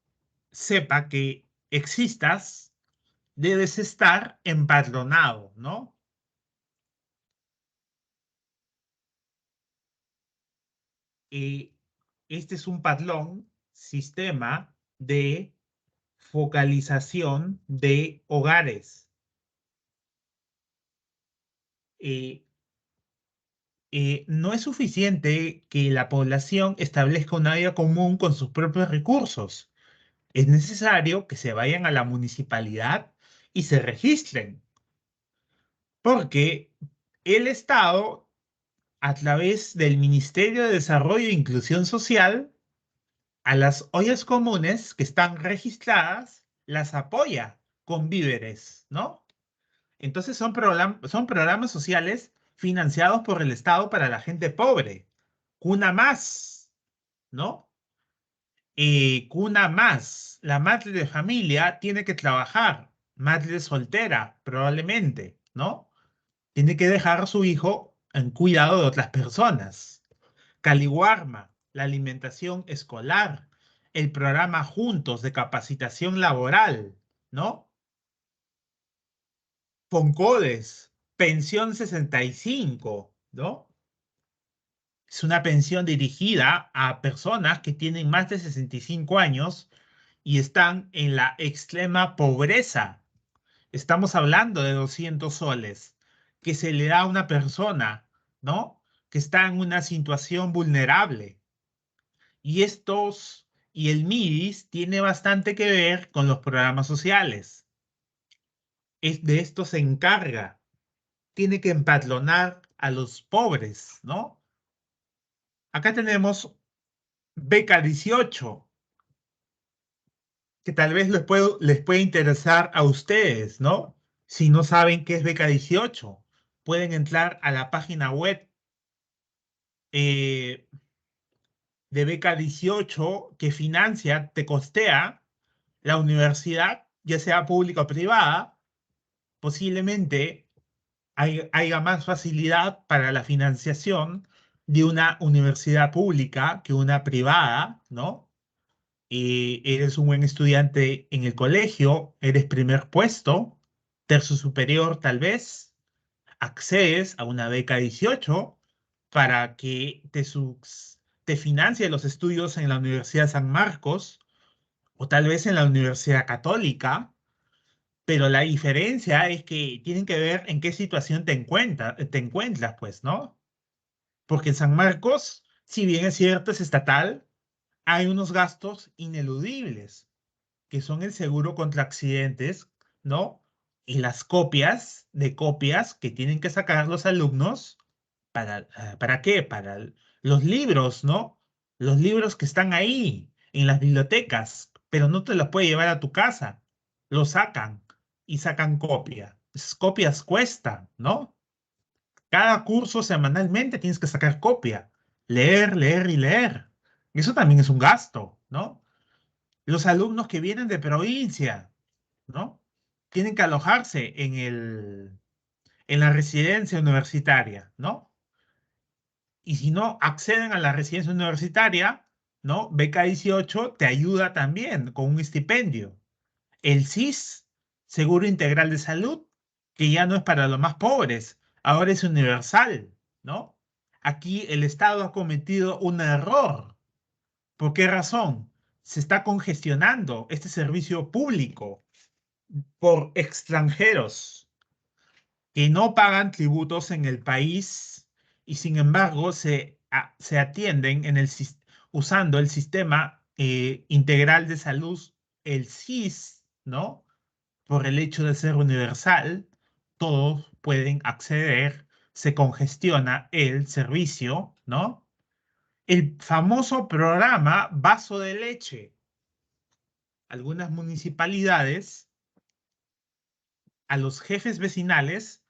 sepa que existas, debes estar empadronado, ¿no? Eh, este es un padrón, sistema de focalización de hogares. Eh, no es suficiente que la población establezca una área común con sus propios recursos. Es necesario que se vayan a la municipalidad y se registren, porque el Estado, a través del Ministerio de Desarrollo e Inclusión Social, a las ollas comunes que están registradas, las apoya con víveres, ¿no? Entonces son programas sociales financiados por el Estado para la gente pobre. Cuna Más, ¿no? Cuna Más. La madre de familia tiene que trabajar, madre soltera, probablemente, ¿no? Tiene que dejar a su hijo en cuidado de otras personas. Caliwarma, la alimentación escolar, el programa Juntos de capacitación laboral, ¿no? Foncodes, pensión 65, ¿no? Es una pensión dirigida a personas que tienen más de 65 años y están en la extrema pobreza. Estamos hablando de 200 soles que se le da a una persona, ¿no? Que está en una situación vulnerable. Y el MIDIS tiene bastante que ver con los programas sociales. De esto se encarga. Tiene que empadronar a los pobres, ¿no? Acá tenemos beca 18, que tal vez les puede interesar a ustedes, ¿no? Si no saben qué es beca 18, pueden entrar a la página web eh, de beca 18 que financia, te costea la universidad, ya sea pública o privada, posiblemente haya más facilidad para la financiación de una universidad pública que una privada, ¿no? Eres un buen estudiante en el colegio, eres primer puesto, tercio superior tal vez, accedes a una beca 18 para que te financie los estudios en la Universidad San Marcos o tal vez en la Universidad Católica, pero la diferencia es que tienen que ver en qué situación te encuentras, pues, ¿no? Porque en San Marcos, si bien es cierto, es estatal, hay unos gastos ineludibles, que son el seguro contra accidentes, ¿no? Y las copias de copias que tienen que sacar los alumnos ¿para qué? Los libros, ¿no? Los libros que están ahí en las bibliotecas, pero no te los puedes llevar a tu casa. Los sacan y sacan copia. Esas copias cuestan, ¿no? Cada curso semanalmente tienes que sacar copia. Leer, leer y leer. Eso también es un gasto, ¿no? Los alumnos que vienen de provincia, ¿no? Tienen que alojarse en la residencia universitaria, ¿no? Y si no acceden a la residencia universitaria, ¿no? Beca 18 te ayuda también con un estipendio. El SIS, Seguro Integral de Salud, que ya no es para los más pobres, ahora es universal, ¿no? Aquí el Estado ha cometido un error. ¿Por qué razón? Se está congestionando este servicio público por extranjeros que no pagan tributos en el país y sin embargo se atienden usando el sistema integral de salud, el SIS, ¿no? Por el hecho de ser universal, todos pueden acceder, se congestiona el servicio, ¿no? El famoso programa Vaso de Leche. Algunas municipalidades a los jefes vecinales,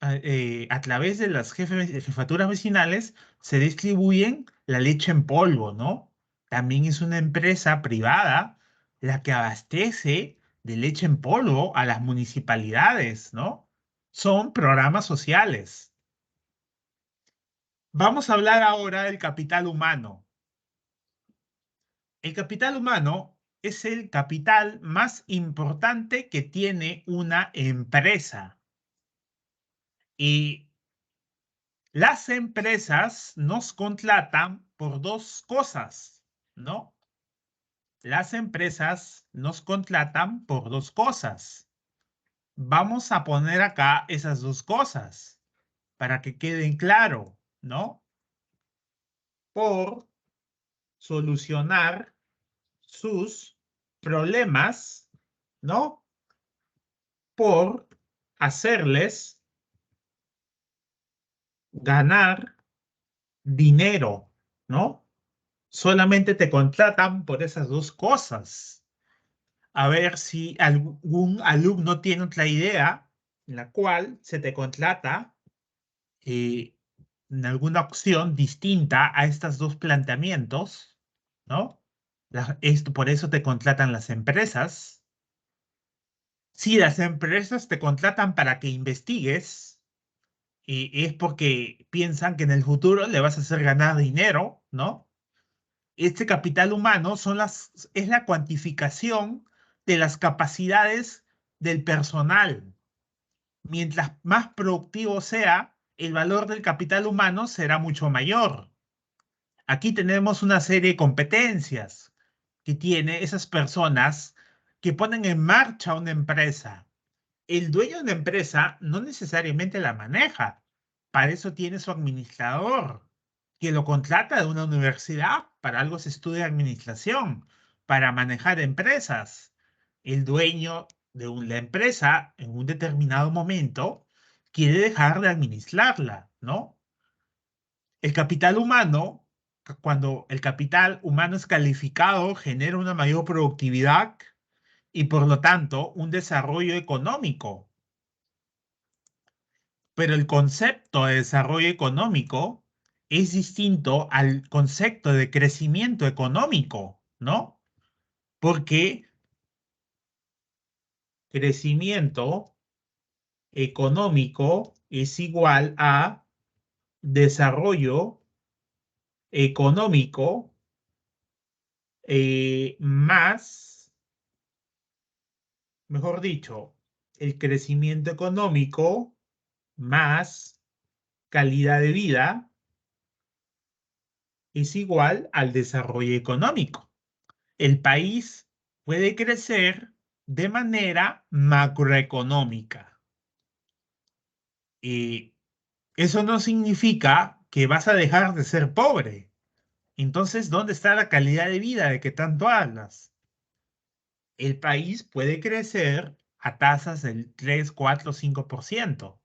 a través de las jefaturas vecinales, se distribuyen la leche en polvo, ¿no? También es una empresa privada la que abastece de leche en polvo a las municipalidades, ¿no? Son programas sociales. Vamos a hablar ahora del capital humano. El capital humano es el capital más importante que tiene una empresa. Y las empresas nos contratan por dos cosas, ¿no? Las empresas nos contratan por dos cosas. Vamos a poner acá esas dos cosas para que queden claro, ¿no? Por solucionar sus problemas, ¿no? Por hacerles ganar dinero, ¿no? Solamente te contratan por esas dos cosas. A ver si algún alumno tiene otra idea en la cual se te contrata eh, en alguna opción distinta a estos dos planteamientos, ¿no? Por eso te contratan las empresas. Si las empresas te contratan para que investigues, es porque piensan que en el futuro le vas a hacer ganar dinero, ¿no? Este capital humano es la cuantificación de las capacidades del personal. Mientras más productivo sea, el valor del capital humano será mucho mayor. Aquí tenemos una serie de competencias que tiene esas personas que ponen en marcha una empresa. El dueño de una empresa no necesariamente la maneja. Para eso tiene su administrador, que lo contrata de una universidad. Para algo se estudia administración, para manejar empresas. El dueño de la empresa, en un determinado momento, quiere dejar de administrarla, ¿no? El capital humano, cuando el capital humano es calificado, genera una mayor productividad y por lo tanto un desarrollo económico. Pero el concepto de desarrollo económico es distinto al concepto de crecimiento económico, ¿no? Porque crecimiento económico es igual a desarrollo económico más, mejor dicho, el crecimiento económico más calidad de vida es igual al desarrollo económico. El país puede crecer de manera macroeconómica. Y eso no significa que vas a dejar de ser pobre. Entonces, ¿dónde está la calidad de vida de que tanto hablas? El país puede crecer a tasas del 3, 4, 5%,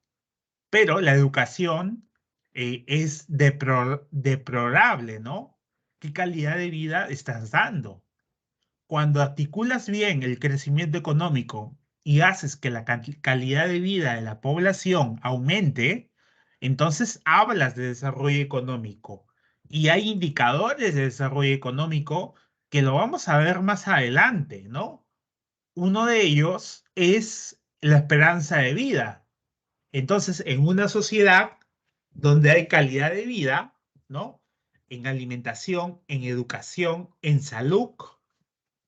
pero la educación es deplorable, ¿no? ¿Qué calidad de vida estás dando? Cuando articulas bien el crecimiento económico y haces que la calidad de vida de la población aumente, entonces hablas de desarrollo económico. Y hay indicadores de desarrollo económico que lo vamos a ver más adelante, ¿no? Uno de ellos es la esperanza de vida. Entonces, en una sociedad donde hay calidad de vida, ¿no? En alimentación, en educación, en salud,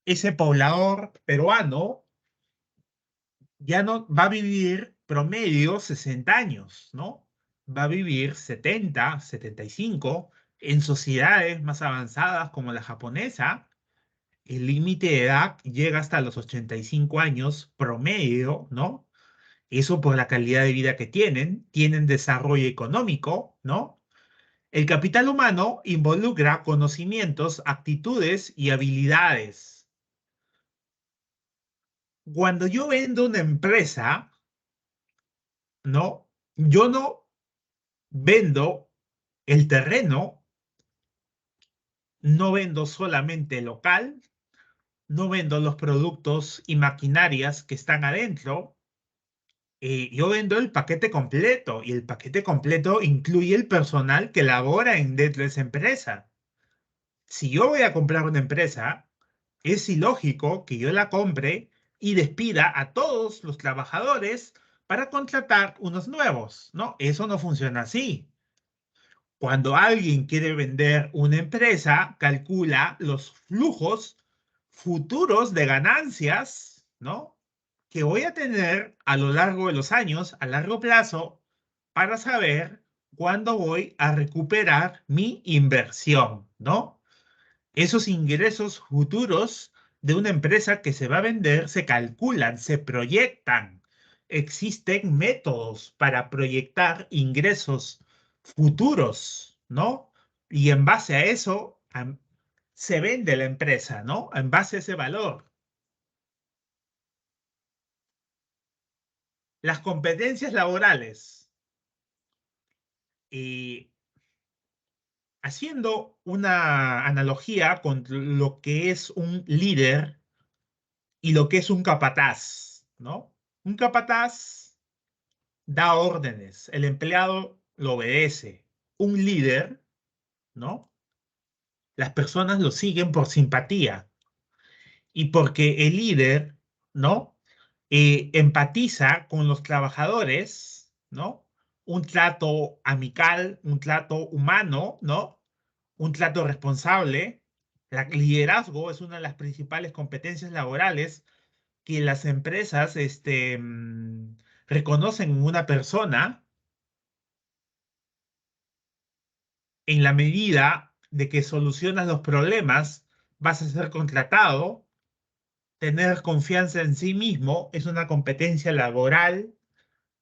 ese poblador peruano ya no va a vivir promedio 60 años, ¿no? Va a vivir 70, 75. En sociedades más avanzadas como la japonesa, el límite de edad llega hasta los 85 años promedio, ¿no? Eso por la calidad de vida que tienen desarrollo económico, ¿no? El capital humano involucra conocimientos, actitudes y habilidades. Cuando yo vendo una empresa, ¿no? Yo no vendo el terreno, no vendo solamente el local, no vendo los productos y maquinarias que están adentro. Yo vendo el paquete completo y el paquete completo incluye el personal que labora dentro de esa empresa. Si yo voy a comprar una empresa, es ilógico que yo la compre y despida a todos los trabajadores para contratar unos nuevos, ¿no? Eso no funciona así. Cuando alguien quiere vender una empresa, calcula los flujos futuros de ganancias, ¿no? Que voy a tener a lo largo de los años, a largo plazo, para saber cuándo voy a recuperar mi inversión, ¿no? Esos ingresos futuros de una empresa que se va a vender se calculan, se proyectan. Existen métodos para proyectar ingresos futuros, ¿no? Y en base a eso se vende la empresa, ¿no? En base a ese valor. Las competencias laborales. Y haciendo una analogía con lo que es un líder y lo que es un capataz, ¿no? Un capataz da órdenes, el empleado lo obedece. Un líder, ¿no? Las personas lo siguen por simpatía y porque el líder, ¿no? Empatiza con los trabajadores, ¿no? Un trato amical, un trato humano, ¿no? Un trato responsable. El liderazgo es una de las principales competencias laborales que las empresas reconocen en una persona en la medida de que solucionas los problemas, vas a ser contratado. Tener confianza en sí mismo es una competencia laboral.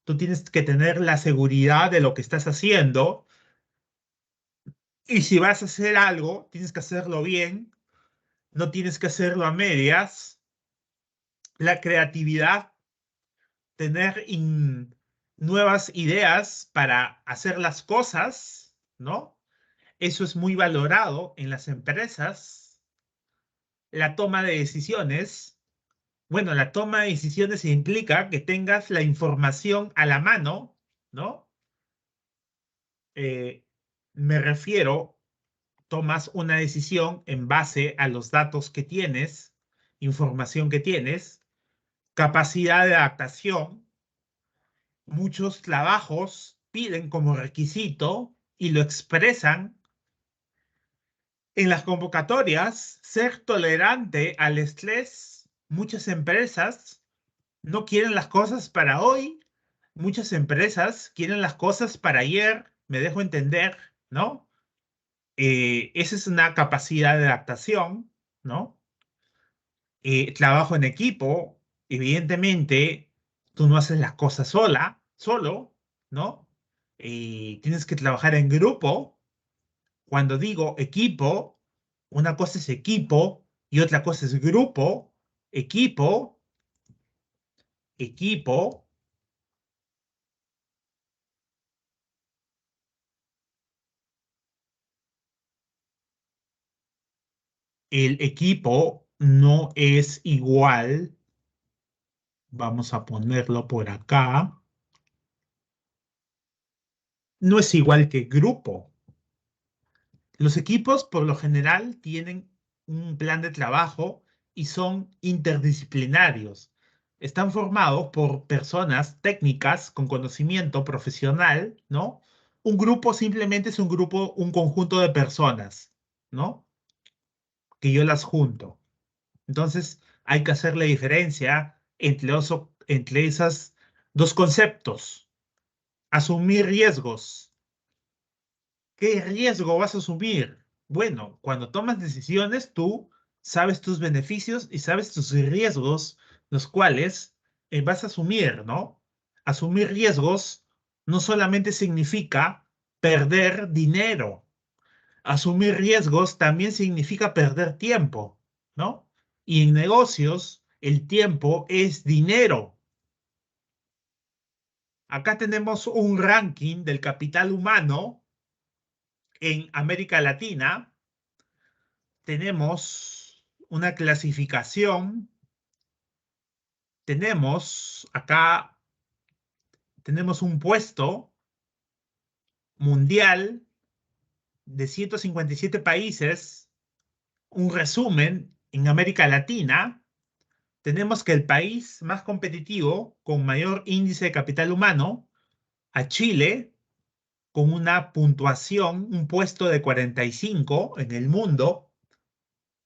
Tú tienes que tener la seguridad de lo que estás haciendo. Y si vas a hacer algo, tienes que hacerlo bien. No tienes que hacerlo a medias. La creatividad, tener nuevas ideas para hacer las cosas, ¿no? Eso es muy valorado en las empresas. La toma de decisiones. Bueno, la toma de decisiones implica que tengas la información a la mano, ¿no? Eh, Me refiero, tomas una decisión en base a los datos que tienes, información que tienes, capacidad de adaptación, Muchos trabajos piden como requisito y lo expresan en las convocatorias ser tolerante al estrés. Muchas empresas no quieren las cosas para hoy. Muchas empresas quieren las cosas para ayer. Me dejo entender, ¿no? Esa es una capacidad de adaptación, ¿no? Trabajo en equipo, evidentemente, tú no haces las cosas solo, ¿no? Tienes que trabajar en grupo. Cuando digo equipo, una cosa es equipo y otra cosa es grupo. Equipo, equipo, el equipo no es igual. Vamos a ponerlo por acá. No es igual que grupo. Los equipos por lo general tienen un plan de trabajo y son interdisciplinarios. Están formados por personas técnicas con conocimiento profesional, ¿no? Un grupo simplemente es un grupo, un conjunto de personas, ¿no? Que yo las junto. Entonces hay que hacer la diferencia entre esas dos conceptos. Asumir riesgos. ¿Qué riesgo vas a asumir? Bueno, cuando tomas decisiones, tú sabes tus beneficios y sabes tus riesgos, los cuales vas a asumir, ¿no? Asumir riesgos no solamente significa perder dinero, asumir riesgos también significa perder tiempo, ¿no? Y en negocios, el tiempo es dinero. Acá tenemos un ranking del capital humano en América Latina. Tenemos una clasificación, tenemos un puesto mundial de 157 países, un resumen en América Latina. Tenemos que el país más competitivo, con mayor índice de capital humano, a Chile, con una puntuación, un puesto de 45 en el mundo,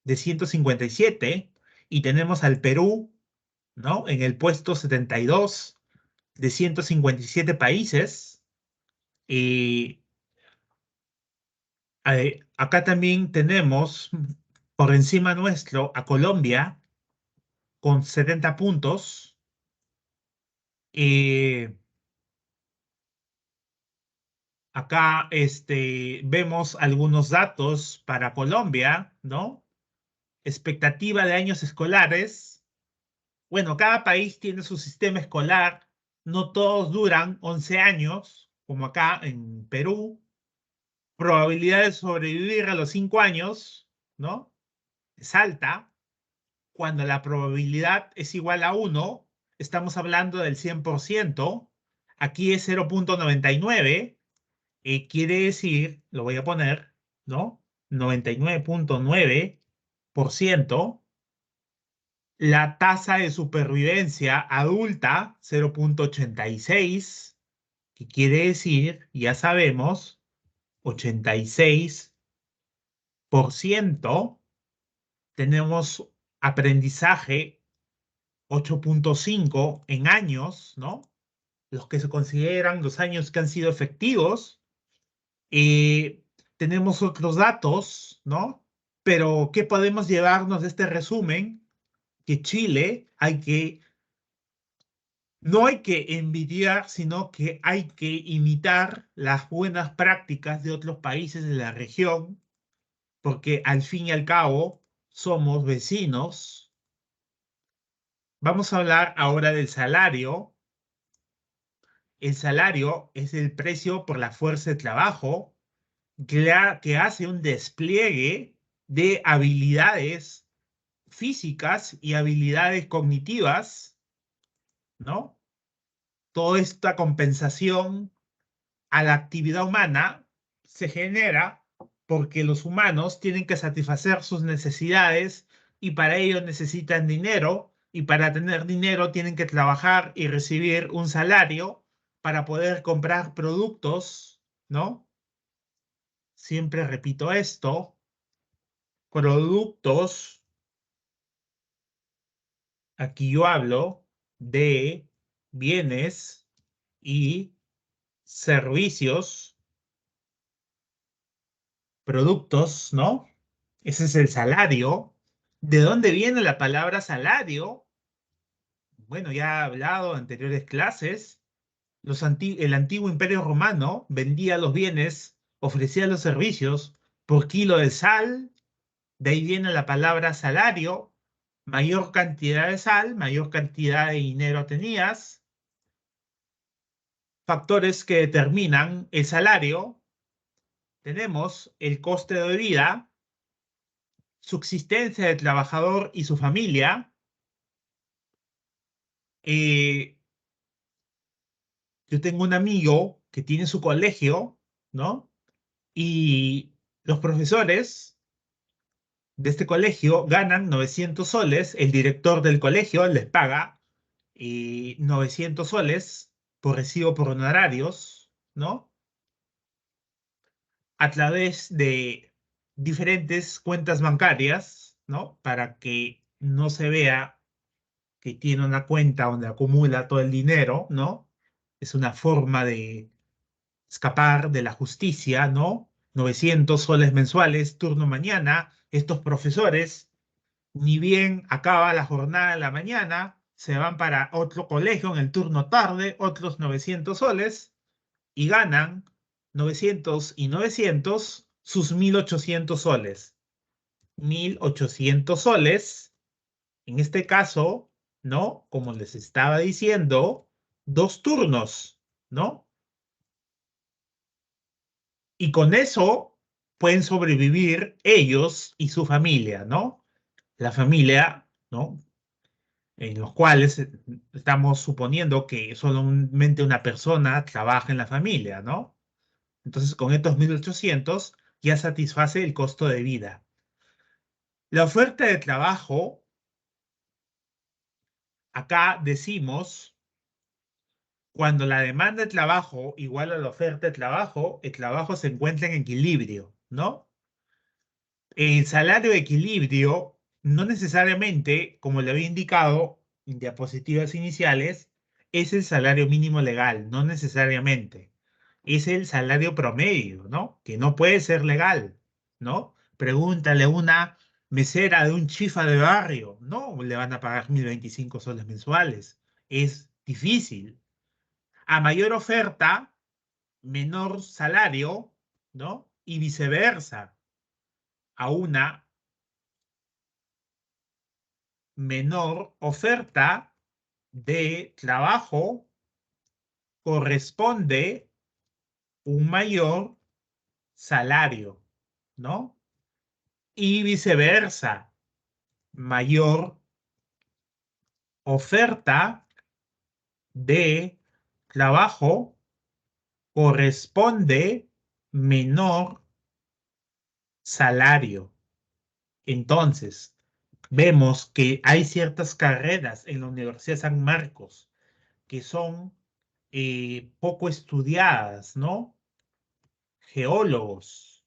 de 157, y tenemos al Perú, ¿no? En el puesto 72 de 157 países. Y acá también tenemos por encima nuestro a Colombia con 70 puntos. Eh, Acá vemos algunos datos para Colombia, ¿no? Expectativa de años escolares. Bueno, cada país tiene su sistema escolar. No todos duran 11 años, como acá en Perú. Probabilidad de sobrevivir a los 5 años, ¿no? Es alta. Cuando la probabilidad es igual a 1, estamos hablando del 100%. Aquí es 0,99. Quiere decir, lo voy a poner, ¿no? 99,9%. La tasa de supervivencia adulta, 0,86, que quiere decir, ya sabemos, 86%. Tenemos aprendizaje 8,5 en años, ¿no? Los que se consideran los años que han sido efectivos. Eh, Tenemos otros datos, ¿no? Pero, ¿qué podemos llevarnos de este resumen? Que Chile no hay que envidiar, sino que hay que imitar las buenas prácticas de otros países de la región, porque al fin y al cabo somos vecinos. Vamos a hablar ahora del salario. El salario es el precio por la fuerza de trabajo que hace un despliegue de habilidades físicas y habilidades cognitivas, ¿no? Toda esta compensación a la actividad humana se genera porque los humanos tienen que satisfacer sus necesidades y para ello necesitan dinero y para tener dinero tienen que trabajar y recibir un salario para poder comprar productos, ¿no? Siempre repito esto, productos, aquí yo hablo de bienes y servicios, productos, ¿no? Ese es el salario. ¿De dónde viene la palabra salario? Bueno, ya he hablado en anteriores clases. El antiguo Imperio Romano vendía los bienes, ofrecía los servicios por kilo de sal. De ahí viene la palabra salario. Mayor cantidad de sal, mayor cantidad de dinero tenías. Factores que determinan el salario. Tenemos el coste de vida, subsistencia del trabajador y su familia. Eh, yo tengo un amigo que tiene su colegio, ¿no? Y los profesores de este colegio ganan 900 soles, el director del colegio les paga 900 soles por recibo por honorarios, ¿no? A través de diferentes cuentas bancarias, ¿no? Para que no se vea que tiene una cuenta donde acumula todo el dinero, ¿no? Es una forma de escapar de la justicia, ¿no? 900 soles mensuales, turno mañana. Estos profesores, ni bien acaba la jornada de la mañana, se van para otro colegio en el turno tarde, otros 900 soles, y ganan 900 y 900 sus 1.800 soles. 1.800 soles, en este caso, ¿no? Como les estaba diciendo, dos turnos, ¿no? Y con eso pueden sobrevivir ellos y su familia, ¿no? La familia, ¿no? En los cuales estamos suponiendo que solamente una persona trabaja en la familia, ¿no? Entonces, con estos 1.800 ya satisface el costo de vida. La oferta de trabajo, acá decimos, cuando la demanda de trabajo igual a la oferta de trabajo, el trabajo se encuentra en equilibrio, ¿no? El salario de equilibrio no necesariamente, como le había indicado en diapositivas iniciales, es el salario mínimo legal, no necesariamente. Es el salario promedio, ¿no? Que no puede ser legal, ¿no? Pregúntale a una mesera de un chifa de barrio, no le van a pagar 1.025 soles mensuales. Es difícil. A mayor oferta, menor salario, ¿no? Y viceversa. A una menor oferta de trabajo corresponde un mayor salario, ¿no? Y viceversa, mayor oferta de trabajo corresponde menor salario. Entonces, vemos que hay ciertas carreras en la Universidad de San Marcos que son poco estudiadas, ¿no? Geólogos.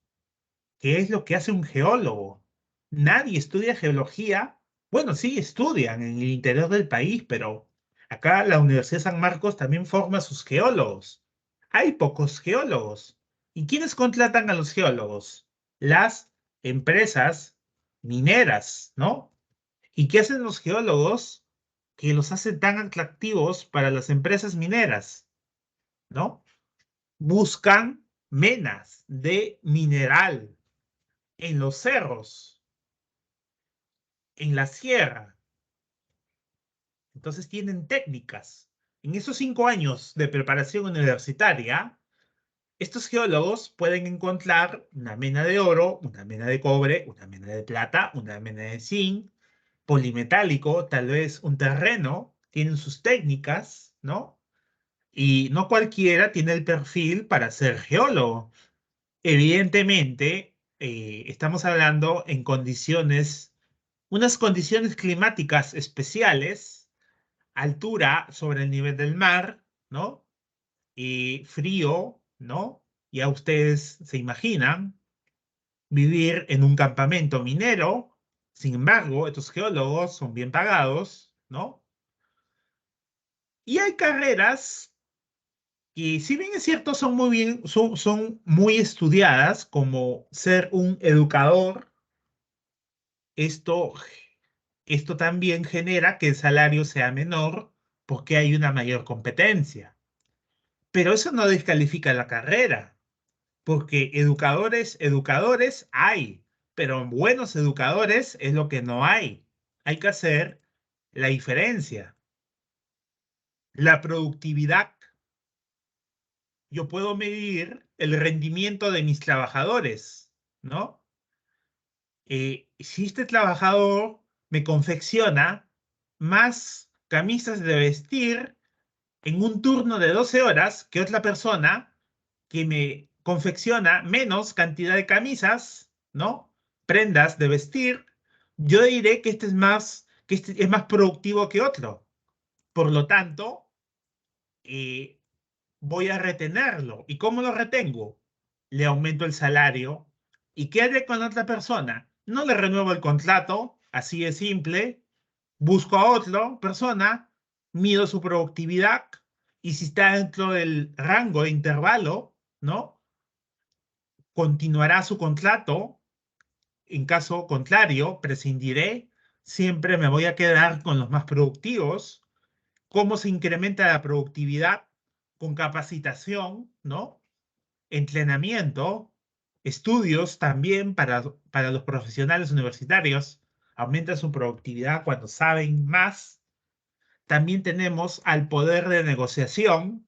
¿Qué es lo que hace un geólogo? Nadie estudia geología. Bueno, sí, estudian en el interior del país, pero acá la Universidad de San Marcos también forma a sus geólogos. Hay pocos geólogos. ¿Y quiénes contratan a los geólogos? Las empresas mineras, ¿no? ¿Y qué hacen los geólogos que los hacen tan atractivos para las empresas mineras? ¿No? Buscan menas de mineral en los cerros, en la sierra. Entonces tienen técnicas. En esos 5 años de preparación universitaria, estos geólogos pueden encontrar una mena de oro, una mena de cobre, una mena de plata, una mena de zinc, polimetálico, tal vez un terreno, tienen sus técnicas, ¿no? Y no cualquiera tiene el perfil para ser geólogo. Evidentemente, estamos hablando en condiciones, unas condiciones climáticas especiales, altura sobre el nivel del mar, ¿no? frío, ¿no? Ya ustedes se imaginan vivir en un campamento minero. Sin embargo, estos geólogos son bien pagados, ¿no? Y hay carreras que, si bien es cierto, son muy bien, son muy estudiadas, como ser un educador. Esto, esto también genera que el salario sea menor porque hay una mayor competencia. Pero eso no descalifica la carrera, porque educadores hay, pero buenos educadores es lo que no hay. Hay que hacer la diferencia. La productividad. Yo puedo medir el rendimiento de mis trabajadores, ¿no? Si este trabajador me confecciona más camisas de vestir en un turno de 12 horas que otra persona que me confecciona menos cantidad de camisas, ¿no? Prendas de vestir, yo diré que este es más productivo que otro. Por lo tanto, eh, voy a retenerlo. ¿Y cómo lo retengo? Le aumento el salario. ¿Y qué haré con otra persona? No le renuevo el contrato, así de simple. Busco a otra persona, mido su productividad y si está dentro del rango de intervalo, ¿no? Continuará su contrato. En caso contrario, prescindiré. Siempre me voy a quedar con los más productivos. ¿Cómo se incrementa la productividad? Con capacitación, ¿no? Entrenamiento, estudios también para los profesionales universitarios. Aumenta su productividad cuando saben más. También tenemos al poder de negociación.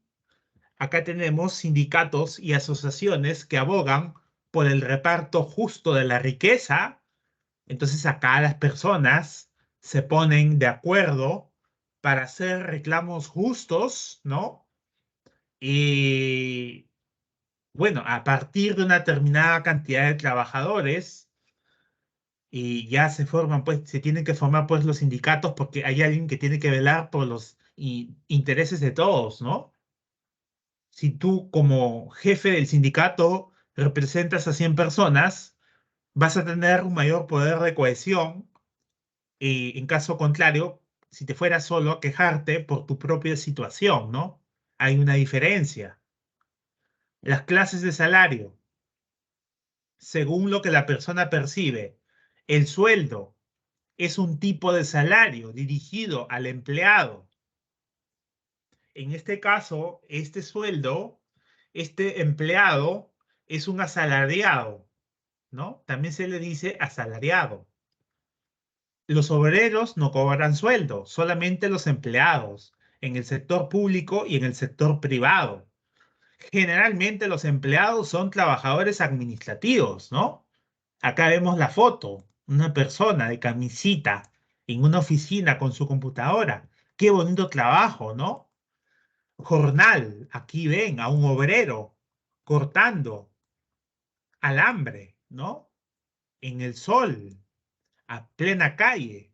Acá tenemos sindicatos y asociaciones que abogan por el reparto justo de la riqueza. Entonces acá las personas se ponen de acuerdo para hacer reclamos justos, ¿no? Y bueno, a partir de una determinada cantidad de trabajadores, y ya se forman, pues, se tienen que formar, pues, los sindicatos porque hay alguien que tiene que velar por los intereses de todos, ¿no? Si tú como jefe del sindicato representas a 100 personas, vas a tener un mayor poder de cohesión. Y en caso contrario, si te fueras solo a quejarte por tu propia situación, ¿no? Hay una diferencia. Las clases de salario, según lo que la persona percibe, el sueldo es un tipo de salario dirigido al empleado. En este caso, este sueldo, este empleado es un asalariado, ¿no? También se le dice asalariado. Los obreros no cobran sueldo, solamente los empleados, en el sector público y en el sector privado. Generalmente los empleados son trabajadores administrativos, ¿no? Acá vemos la foto, una persona de camisita en una oficina con su computadora. Qué bonito trabajo, ¿no? Jornal, aquí ven a un obrero cortando alambre, ¿no? En el sol, a plena calle.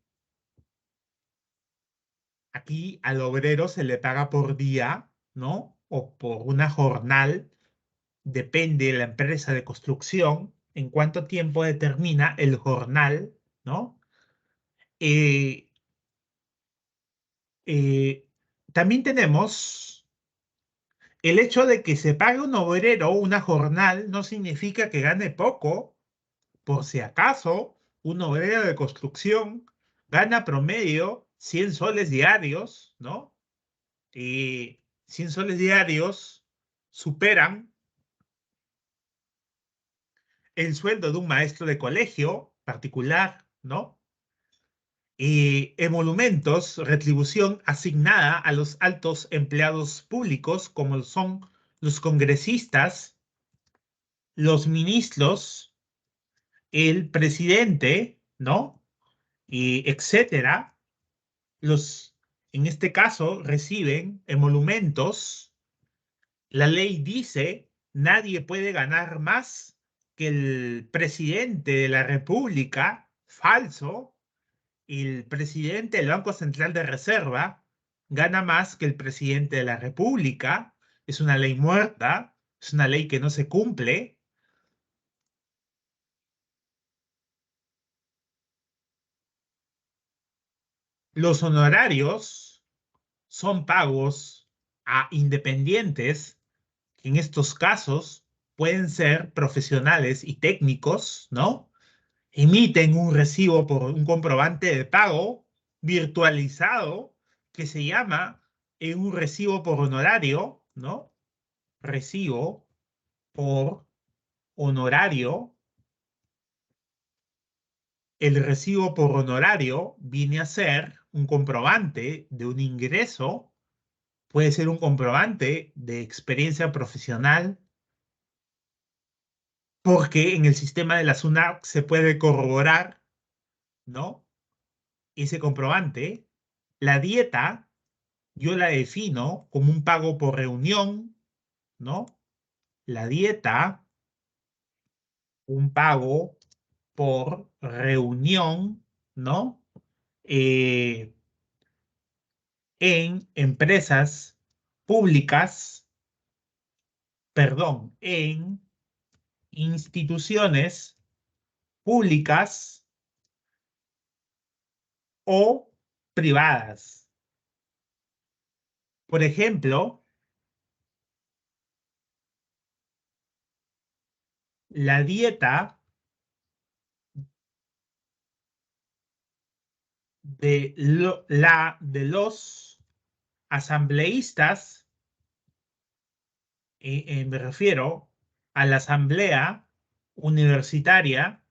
Aquí al obrero se le paga por día, ¿no? O por una jornal, depende de la empresa de construcción, en cuánto tiempo determina el jornal, ¿no? Eh, eh, También tenemos el hecho de que se pague un obrero una jornal no significa que gane poco. Por si acaso, un obrero de construcción gana promedio 100 soles diarios, ¿no? Y 100 soles diarios superan el sueldo de un maestro de colegio particular, ¿no? Y emolumentos, retribución asignada a los altos empleados públicos, como son los congresistas, los ministros, el presidente, ¿no? Y etcétera. Los, en este caso, reciben emolumentos. La ley dice, nadie puede ganar más que el presidente de la República, falso. El presidente del Banco Central de Reserva gana más que el presidente de la República. es una ley muerta, es una ley que no se cumple. Los honorarios son pagos a independientes, que en estos casos pueden ser profesionales y técnicos, ¿no? Emiten un recibo por un comprobante de pago virtualizado que se llama un recibo por honorario, ¿no? Recibo por honorario. El recibo por honorario viene a ser un comprobante de un ingreso, puede ser un comprobante de experiencia profesional, porque en el sistema de la SUNAT se puede corroborar, ¿no? Ese comprobante. La dieta yo la defino como un pago por reunión, ¿no? La dieta, un pago por reunión, ¿no? Eh, en empresas públicas, perdón, en instituciones públicas o privadas. Por ejemplo, la dieta de los asambleístas, me refiero a la asamblea universitaria,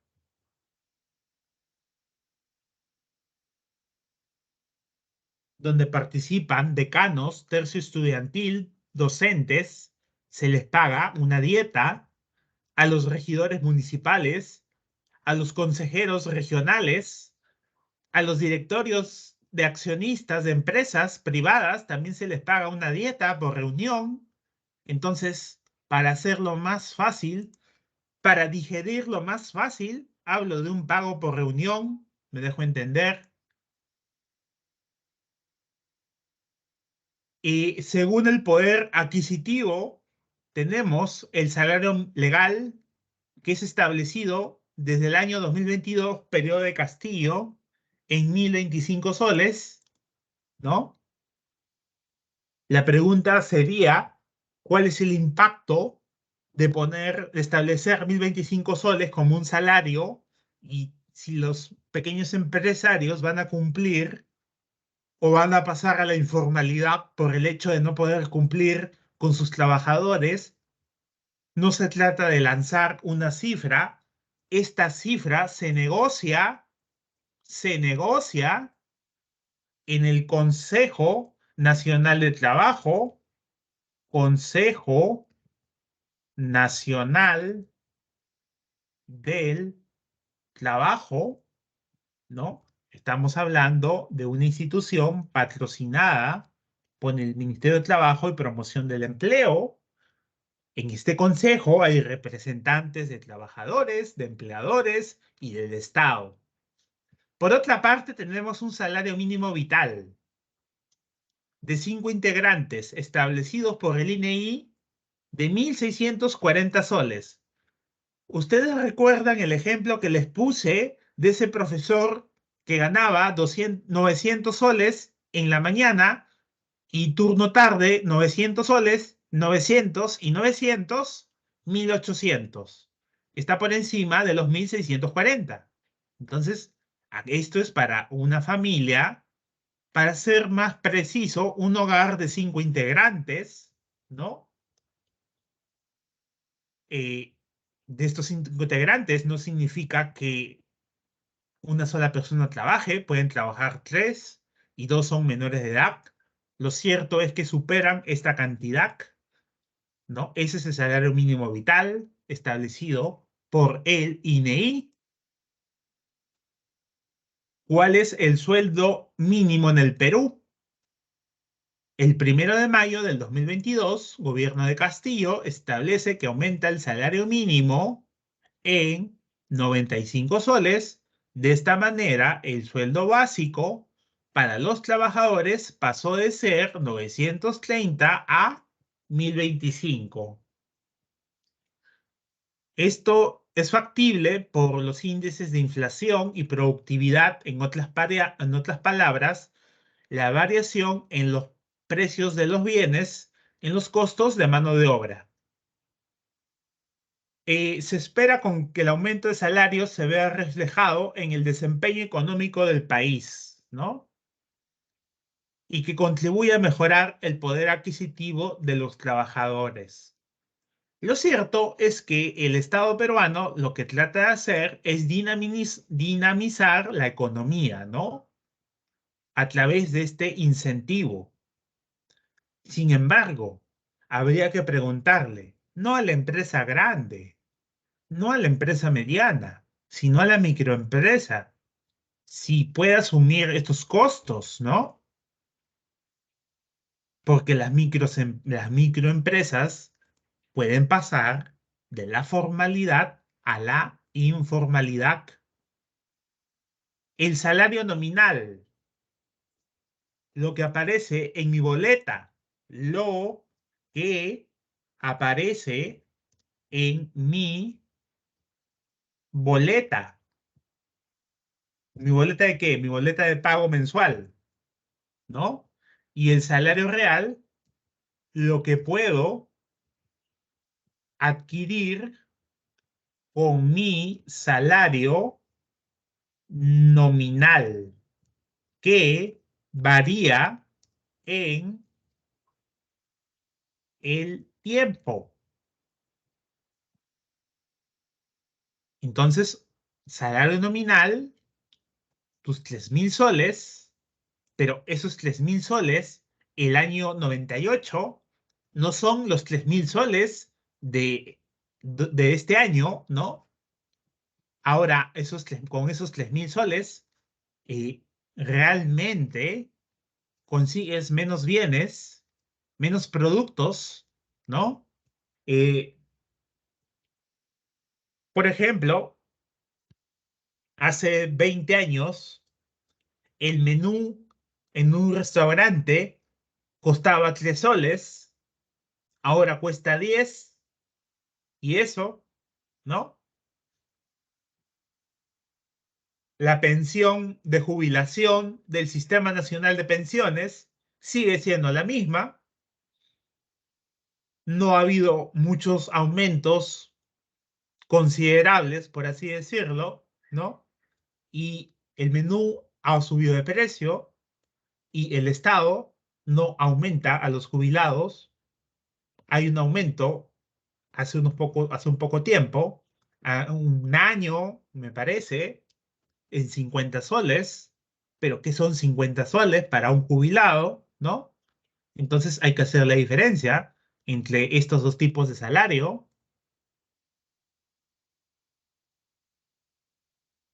donde participan decanos, tercio estudiantil, docentes, se les paga una dieta. A los regidores municipales, a los consejeros regionales, a los directorios de accionistas de empresas privadas también se les paga una dieta por reunión. Entonces, para hacerlo más fácil, para digerirlo más fácil, hablo de un pago por reunión, me dejo entender. Y según el poder adquisitivo, tenemos el salario legal que es establecido desde el año 2022, periodo de Castillo, en 1025 soles, ¿no? La pregunta sería, ¿cuál es el impacto de establecer 1025 soles como un salario y si los pequeños empresarios van a cumplir o van a pasar a la informalidad por el hecho de no poder cumplir con sus trabajadores? No se trata de lanzar una cifra, esta cifra se negocia en el Consejo Nacional de Trabajo, Consejo Nacional del Trabajo, ¿no? Estamos hablando de una institución patrocinada por el Ministerio de Trabajo y Promoción del Empleo. En este consejo hay representantes de trabajadores, de empleadores y del Estado. Por otra parte, tenemos un salario mínimo vital de 5 integrantes establecidos por el INEI de 1.640 soles. ¿Ustedes recuerdan el ejemplo que les puse de ese profesor que ganaba 900 soles en la mañana y turno tarde, 900 soles, 900 y 900, 1.800? Está por encima de los 1.640. Entonces, esto es para una familia, para ser más preciso, un hogar de 5 integrantes, ¿no? Eh, de estos 5 integrantes no significa que una sola persona trabaje, pueden trabajar 3 y 2 son menores de edad. Lo cierto es que superan esta cantidad, ¿no? Ese es el salario mínimo vital establecido por el INEI. ¿Cuál es el sueldo mínimo en el Perú? El 1 de mayo del 2022, gobierno de Castillo establece que aumenta el salario mínimo en 95 soles. De esta manera, el sueldo básico para los trabajadores pasó de ser 930 a 1025. Esto es factible por los índices de inflación y productividad, en otras palabras, la variación en los precios de los bienes, en los costos de mano de obra. Se espera con que el aumento de salarios se vea reflejado en el desempeño económico del país, ¿no? Y que contribuya a mejorar el poder adquisitivo de los trabajadores. Lo cierto es que el Estado peruano lo que trata de hacer es dinamizar la economía, ¿no? A través de este incentivo. Sin embargo, habría que preguntarle, no a la empresa grande, no a la empresa mediana, sino a la microempresa, si puede asumir estos costos, ¿no? Porque las microempresas pueden pasar de la formalidad a la informalidad. El salario nominal, lo que aparece en mi boleta, lo que aparece en mi boleta. ¿Mi boleta de qué? Mi boleta de pago mensual, ¿no? Y el salario real, lo que puedo adquirir con mi salario nominal, que varía en el tiempo. Entonces, salario nominal, tus 3.000 soles, pero esos 3.000 soles, el año 98, no son los 3.000 soles de este año, ¿no? Ahora, con esos 3.000 soles, eh, realmente consigues menos bienes, menos productos, ¿no? Eh, por ejemplo, hace 20 años, el menú en un restaurante costaba 3 soles, ahora cuesta 10, y eso, ¿no? La pensión de jubilación del Sistema Nacional de Pensiones sigue siendo la misma. No ha habido muchos aumentos considerables, por así decirlo, ¿no? Y el menú ha subido de precio y el Estado no aumenta a los jubilados. Hay un aumento hace un poco tiempo, a un año, me parece, en 50 soles, pero ¿qué son 50 soles para un jubilado, no? Entonces hay que hacer la diferencia entre estos dos tipos de salario.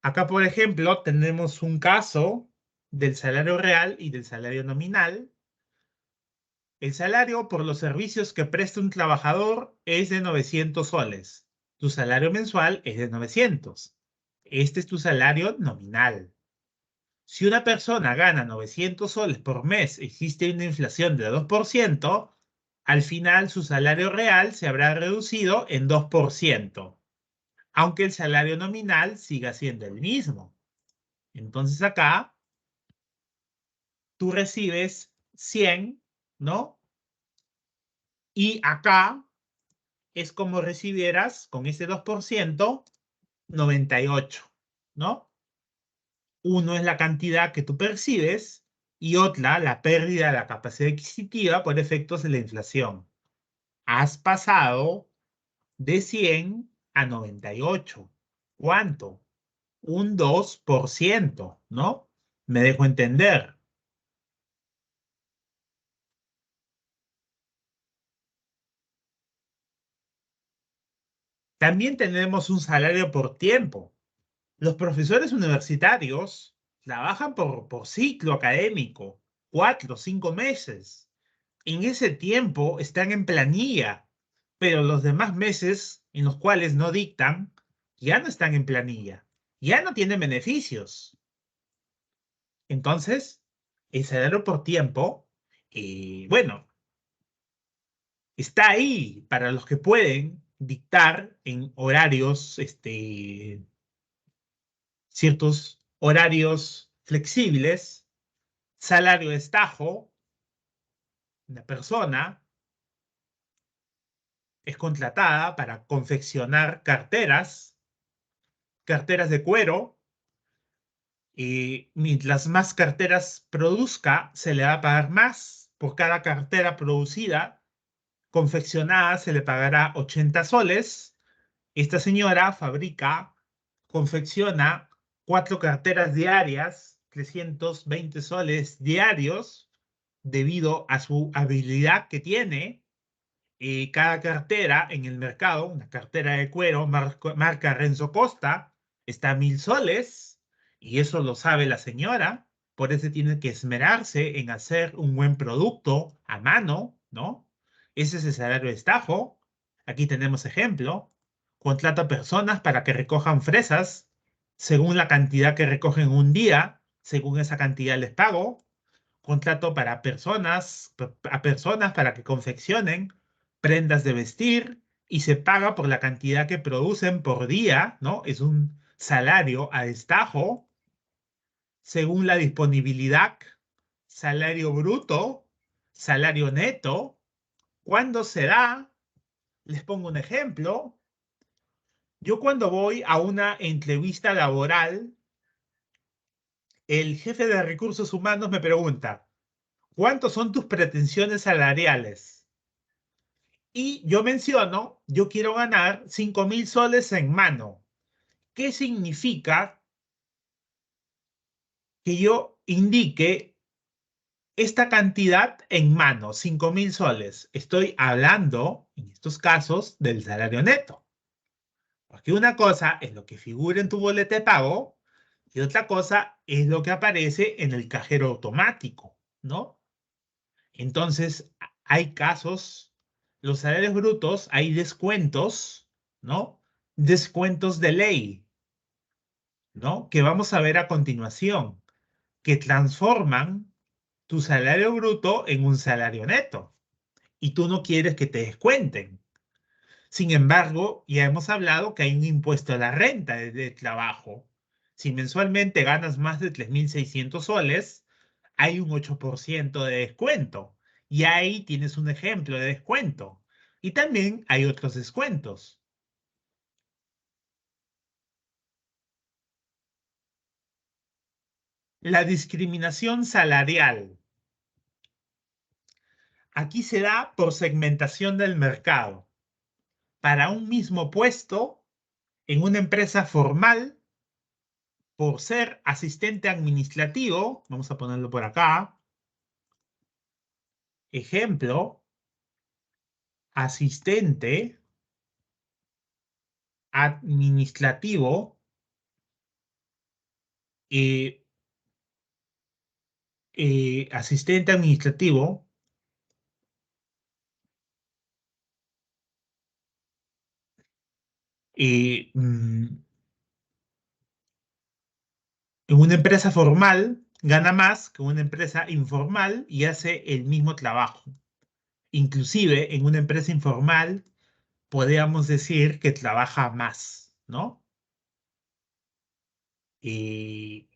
Acá, por ejemplo, tenemos un caso del salario real y del salario nominal. El salario por los servicios que presta un trabajador es de 900 soles. Tu salario mensual es de 900. Este es tu salario nominal. Si una persona gana 900 soles por mes, existe una inflación de 2%, al final su salario real se habrá reducido en 2%, aunque el salario nominal siga siendo el mismo. Entonces acá tú recibes 100, ¿no? Y acá es como recibieras con ese 2% 98, ¿no? Uno es la cantidad que tú percibes y otra la pérdida de la capacidad adquisitiva por efectos de la inflación. Has pasado de 100 a 98. ¿Cuánto? Un 2%, ¿no? Me dejo entender. También tenemos un salario por tiempo. Los profesores universitarios trabajan por ciclo académico, 4 o 5 meses. En ese tiempo están en planilla, pero los demás meses en los cuales no dictan, ya no están en planilla, ya no tienen beneficios. Entonces, el salario por tiempo, bueno, Está ahí para los que pueden dictar en horarios, ciertos horarios flexibles, salario de estajo. Una persona es contratada para confeccionar carteras de cuero, y mientras más carteras produzca, se le va a pagar más. Por cada cartera producida, confeccionada, se le pagará 80 soles. Esta señora confecciona 4 carteras diarias, 320 soles diarios, debido a su habilidad que tiene. Cada cartera en el mercado, una cartera de cuero marca Renzo Costa, está a 1.000 soles, y eso lo sabe la señora. Por eso tiene que esmerarse en hacer un buen producto a mano, ¿no? Ese es el salario de estajo. Aquí tenemos ejemplo. Contrata personas para que recojan fresas según la cantidad que recogen un día. Según esa cantidad les pago. Contrato a personas para que confeccionen prendas de vestir, y se paga por la cantidad que producen por día, ¿no? Es un salario a destajo según la disponibilidad, salario bruto, salario neto. ¿Cuándo se da? Les pongo un ejemplo. Yo cuando voy a una entrevista laboral, el jefe de recursos humanos me pregunta, ¿cuántos son tus pretensiones salariales? Y yo menciono, yo quiero ganar 5.000 soles en mano. ¿Qué significa que yo indique esta cantidad en mano, 5.000 soles? Estoy hablando, en estos casos, del salario neto. Porque una cosa es lo que figura en tu boleta de pago y otra cosa es lo que aparece en el cajero automático, ¿no? Entonces, hay casos, los salarios brutos, hay descuentos, ¿no? Descuentos de ley, ¿no? Que vamos a ver a continuación, que transforman tu salario bruto en un salario neto, y tú no quieres que te descuenten. Sin embargo, ya hemos hablado que hay un impuesto a la renta de trabajo. Si mensualmente ganas más de 3.600 soles, hay un 8% de descuento. Y ahí tienes un ejemplo de descuento. Y también hay otros descuentos. La discriminación salarial. Aquí se da por segmentación del mercado. Para un mismo puesto, en una empresa formal, por ser asistente administrativo, vamos a ponerlo por acá, ejemplo, asistente administrativo, eh, asistente administrativo, eh, mm, en una empresa formal gana más que una empresa informal y hace el mismo trabajo. Inclusive en una empresa informal podríamos decir que trabaja más, ¿no? Eh,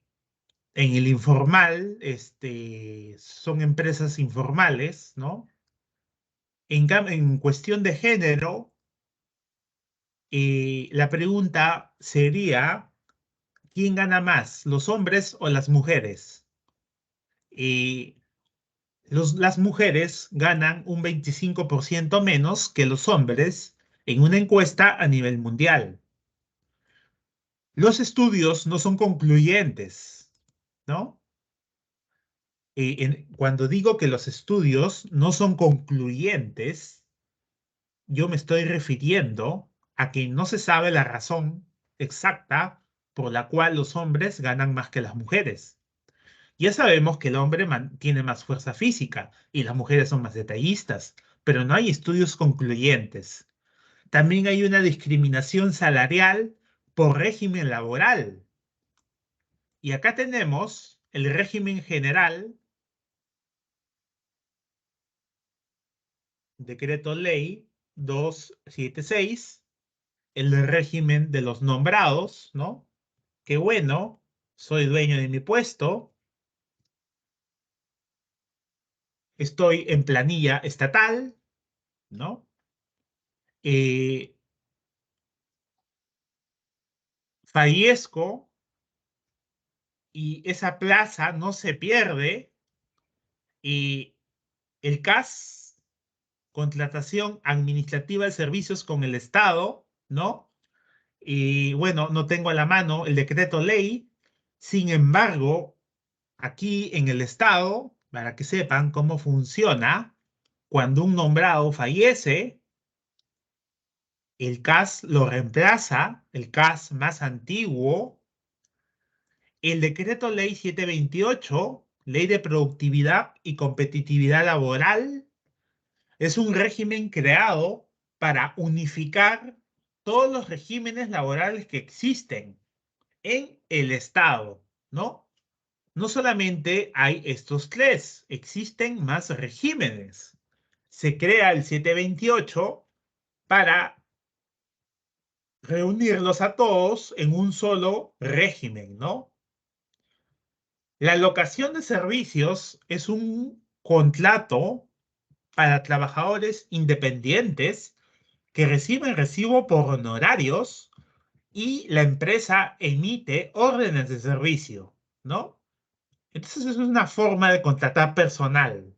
en el informal, son empresas informales, ¿no? En cuestión de género, la pregunta sería, ¿quién gana más, los hombres o las mujeres? Eh, las mujeres ganan un 25% menos que los hombres en una encuesta a nivel mundial. Los estudios no son concluyentes, ¿no? Cuando digo que los estudios no son concluyentes, yo me estoy refiriendo a que no se sabe la razón exacta por la cual los hombres ganan más que las mujeres. Ya sabemos que el hombre tiene más fuerza física y las mujeres son más detallistas, pero no hay estudios concluyentes. También hay una discriminación salarial por régimen laboral. Y acá tenemos el régimen general Decreto Ley 276, el régimen de los nombrados, ¿no? Qué bueno, soy dueño de mi puesto, estoy en planilla estatal, ¿no? Eh, Fallezco y esa plaza no se pierde y el CAS, contratación administrativa de servicios con el Estado, ¿no? Y bueno, no tengo a la mano el decreto ley, sin embargo, aquí en el Estado, para que sepan cómo funciona, cuando un nombrado fallece, el CAS lo reemplaza, el CAS más antiguo, el decreto ley 728, ley de productividad y competitividad laboral, es un régimen creado para unificar todos los regímenes laborales que existen en el Estado, ¿no? No solamente hay estos tres, existen más regímenes. Se crea el 728 para reunirlos a todos en un solo régimen, ¿no? La locación de servicios es un contrato para trabajadores independientes que reciben recibo por honorarios y la empresa emite órdenes de servicio, ¿no? Entonces es una forma de contratar personal.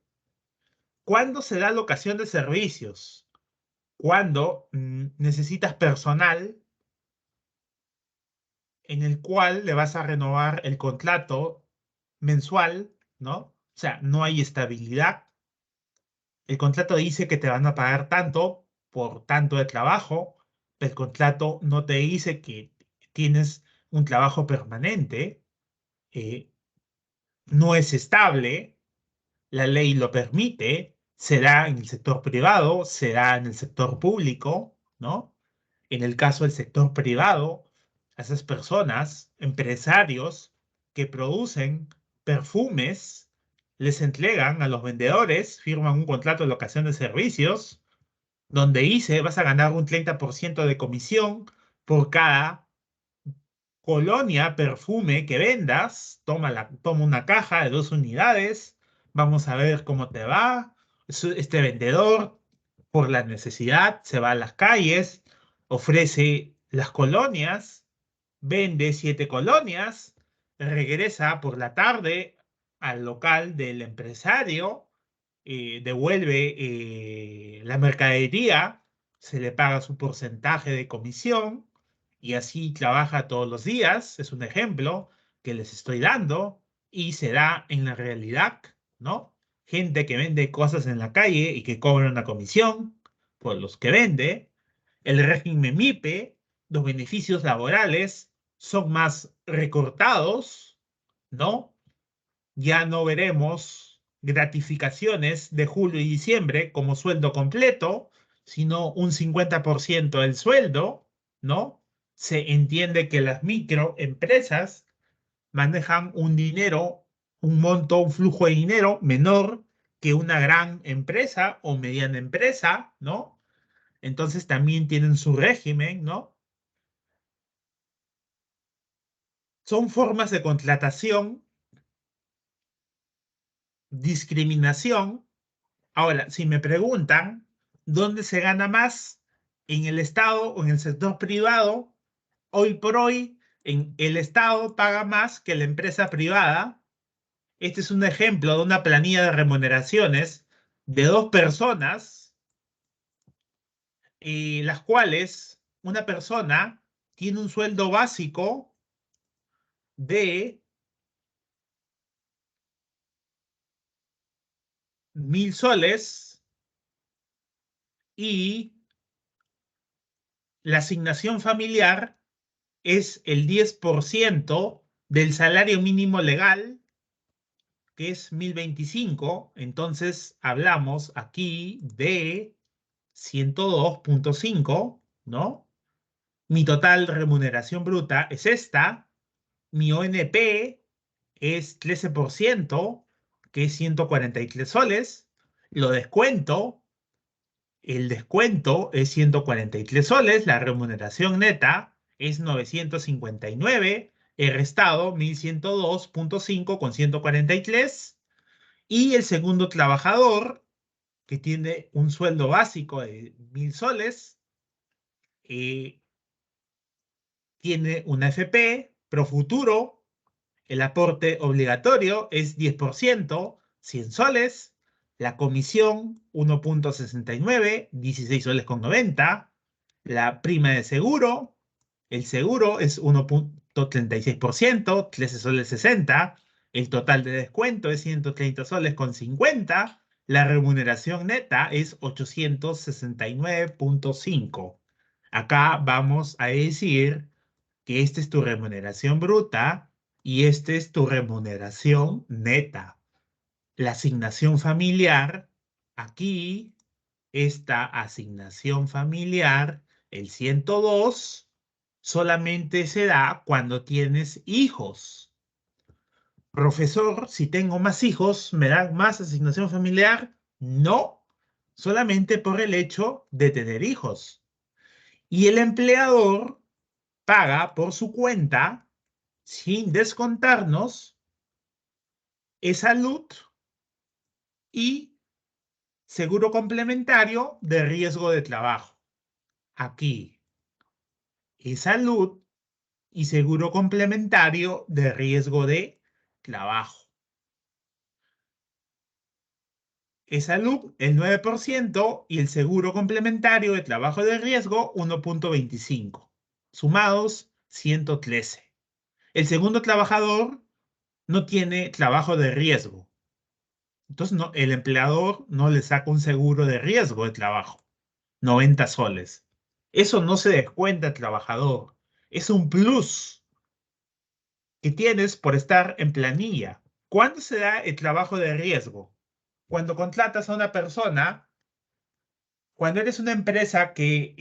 ¿Cuándo se da locación de servicios? Cuando necesitas personal en el cual le vas a renovar el contrato mensual, ¿no? O sea, no hay estabilidad. El contrato dice que te van a pagar tanto por tanto de trabajo, pero el contrato no te dice que tienes un trabajo permanente, eh, no es estable, la ley lo permite, será en el sector privado, será en el sector público, ¿no? En el caso del sector privado, a esas personas, empresarios que producen perfumes, les entregan a los vendedores, firman un contrato de locación de servicios, donde dice vas a ganar un 30% de comisión por cada colonia, perfume que vendas, toma una caja de 2 unidades, vamos a ver cómo te va. Este vendedor, por la necesidad, se va a las calles, ofrece las colonias, vende 7 colonias, regresa por la tarde al local del empresario, devuelve la mercadería, se le paga su porcentaje de comisión y así trabaja todos los días. Es un ejemplo que les estoy dando y se da en la realidad, ¿no? Gente que vende cosas en la calle y que cobra una comisión por los que vende. El régimen MIPE, los beneficios laborales son más recortados, ¿no? Ya no veremos gratificaciones de julio y diciembre como sueldo completo, sino un 50% del sueldo, ¿no? Se entiende que las microempresas manejan un dinero, un monto, un flujo de dinero menor que una gran empresa o mediana empresa, ¿no? Entonces también tienen su régimen, ¿no? Son formas de contratación, discriminación. Ahora, si me preguntan dónde se gana más, en el Estado o en el sector privado, hoy por hoy en el Estado paga más que la empresa privada. Este es un ejemplo de una planilla de remuneraciones de 2 personas, las cuales una persona tiene un sueldo básico de 1.000 soles y la asignación familiar es el 10% del salario mínimo legal, que es 1.025. Entonces hablamos aquí de 102,5, ¿no? Mi total remuneración bruta es esta. Mi ONP es 13%, que es 143 soles. Lo descuento El descuento es 143 soles, la remuneración neta es 959, el restado 1102.5 con 143, y el segundo trabajador, que tiene un sueldo básico de 1000 soles, eh, tiene una FP, Profuturo, el aporte obligatorio es 10%, 100 soles, la comisión 1,69, 16 soles con 90, la prima de seguro, el seguro es 1,36%, 13 soles 60, el total de descuento es 130 soles con 50, la remuneración neta es 869.5. Acá vamos a decir que esta es tu remuneración bruta y esta es tu remuneración neta. La asignación familiar, aquí, esta asignación familiar, el 102, solamente se da cuando tienes hijos. Profesor, si tengo más hijos, ¿me dan más asignación familiar? No, solamente por el hecho de tener hijos. Y el empleador paga por su cuenta, sin descontarnos, salud y seguro complementario de riesgo de trabajo. Aquí, salud y seguro complementario de riesgo de trabajo. Salud el 9% y el seguro complementario de trabajo de riesgo 1,25. Sumados 113. El segundo trabajador no tiene trabajo de riesgo. Entonces el empleador no le saca un seguro de riesgo de trabajo, 90 soles. Eso no se descuenta al trabajador. Es un plus que tienes por estar en planilla. ¿Cuándo se da el trabajo de riesgo? Cuando contratas a una persona, cuando eres una empresa que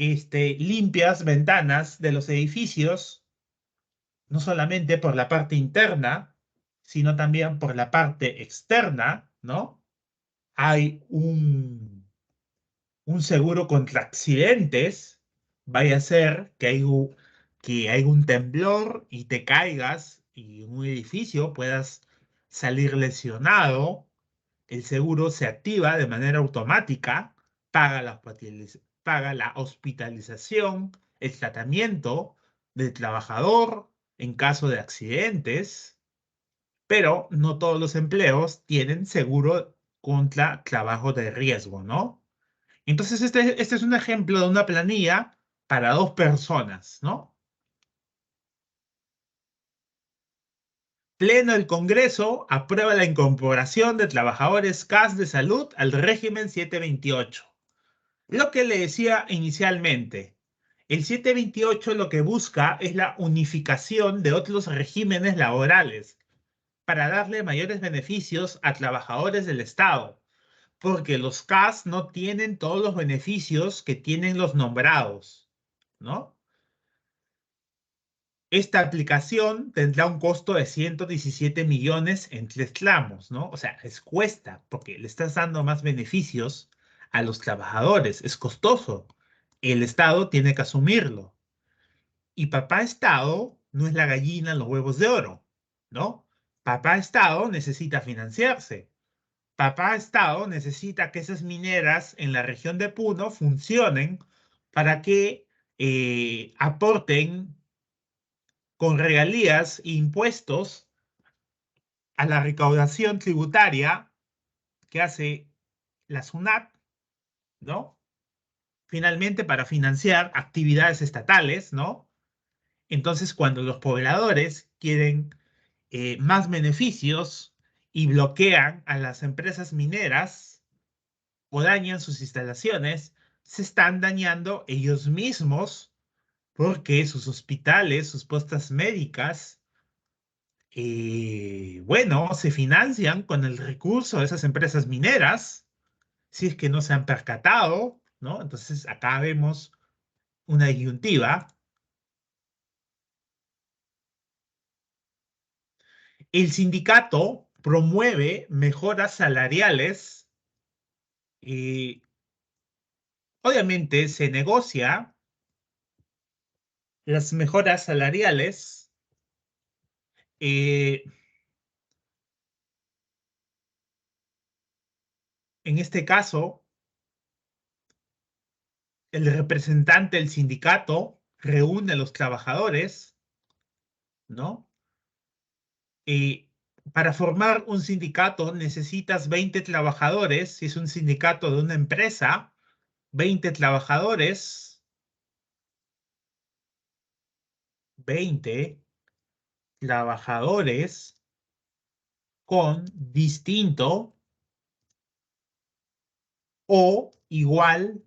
limpias ventanas de los edificios, no solamente por la parte interna, sino también por la parte externa, ¿no? Hay un seguro contra accidentes. Vaya a ser que hay un temblor y te caigas y en un edificio puedas salir lesionado. El seguro se activa de manera automática, paga la hospitalización, el tratamiento del trabajador en caso de accidentes, pero no todos los empleos tienen seguro contra trabajo de riesgo, ¿no? Entonces, este es un ejemplo de una planilla para dos personas, ¿no? Pleno del Congreso aprueba la incorporación de trabajadores CAS de salud al régimen 728. Lo que le decía inicialmente, el 728 lo que busca es la unificación de otros regímenes laborales para darle mayores beneficios a trabajadores del Estado, porque los CAS no tienen todos los beneficios que tienen los nombrados, ¿no? Esta aplicación tendrá un costo de 117 millones en 3 tramos, ¿no? O sea, les cuesta porque le estás dando más beneficios a los trabajadores. Es costoso. El Estado tiene que asumirlo. Y papá Estado no es la gallina en los huevos de oro, ¿no? Papá Estado necesita financiarse. Papá Estado necesita que esas mineras en la región de Puno funcionen para que aporten con regalías e impuestos a la recaudación tributaria que hace la SUNAT, ¿no? Finalmente, para financiar actividades estatales, ¿no? Entonces, cuando los pobladores quieren más beneficios y bloquean a las empresas mineras o dañan sus instalaciones, se están dañando ellos mismos porque sus hospitales, sus postas médicas, bueno, se financian con el recurso de esas empresas mineras, si es que no se han percatado, ¿no? Entonces acá vemos una disyuntiva. El sindicato promueve mejoras salariales, eh, obviamente se negocia las mejoras salariales. eh, en este caso, el representante del sindicato reúne a los trabajadores, ¿no? Y para formar un sindicato necesitas 20 trabajadores. Si es un sindicato de una empresa, 20 trabajadores, 20 trabajadores con distinto o igual,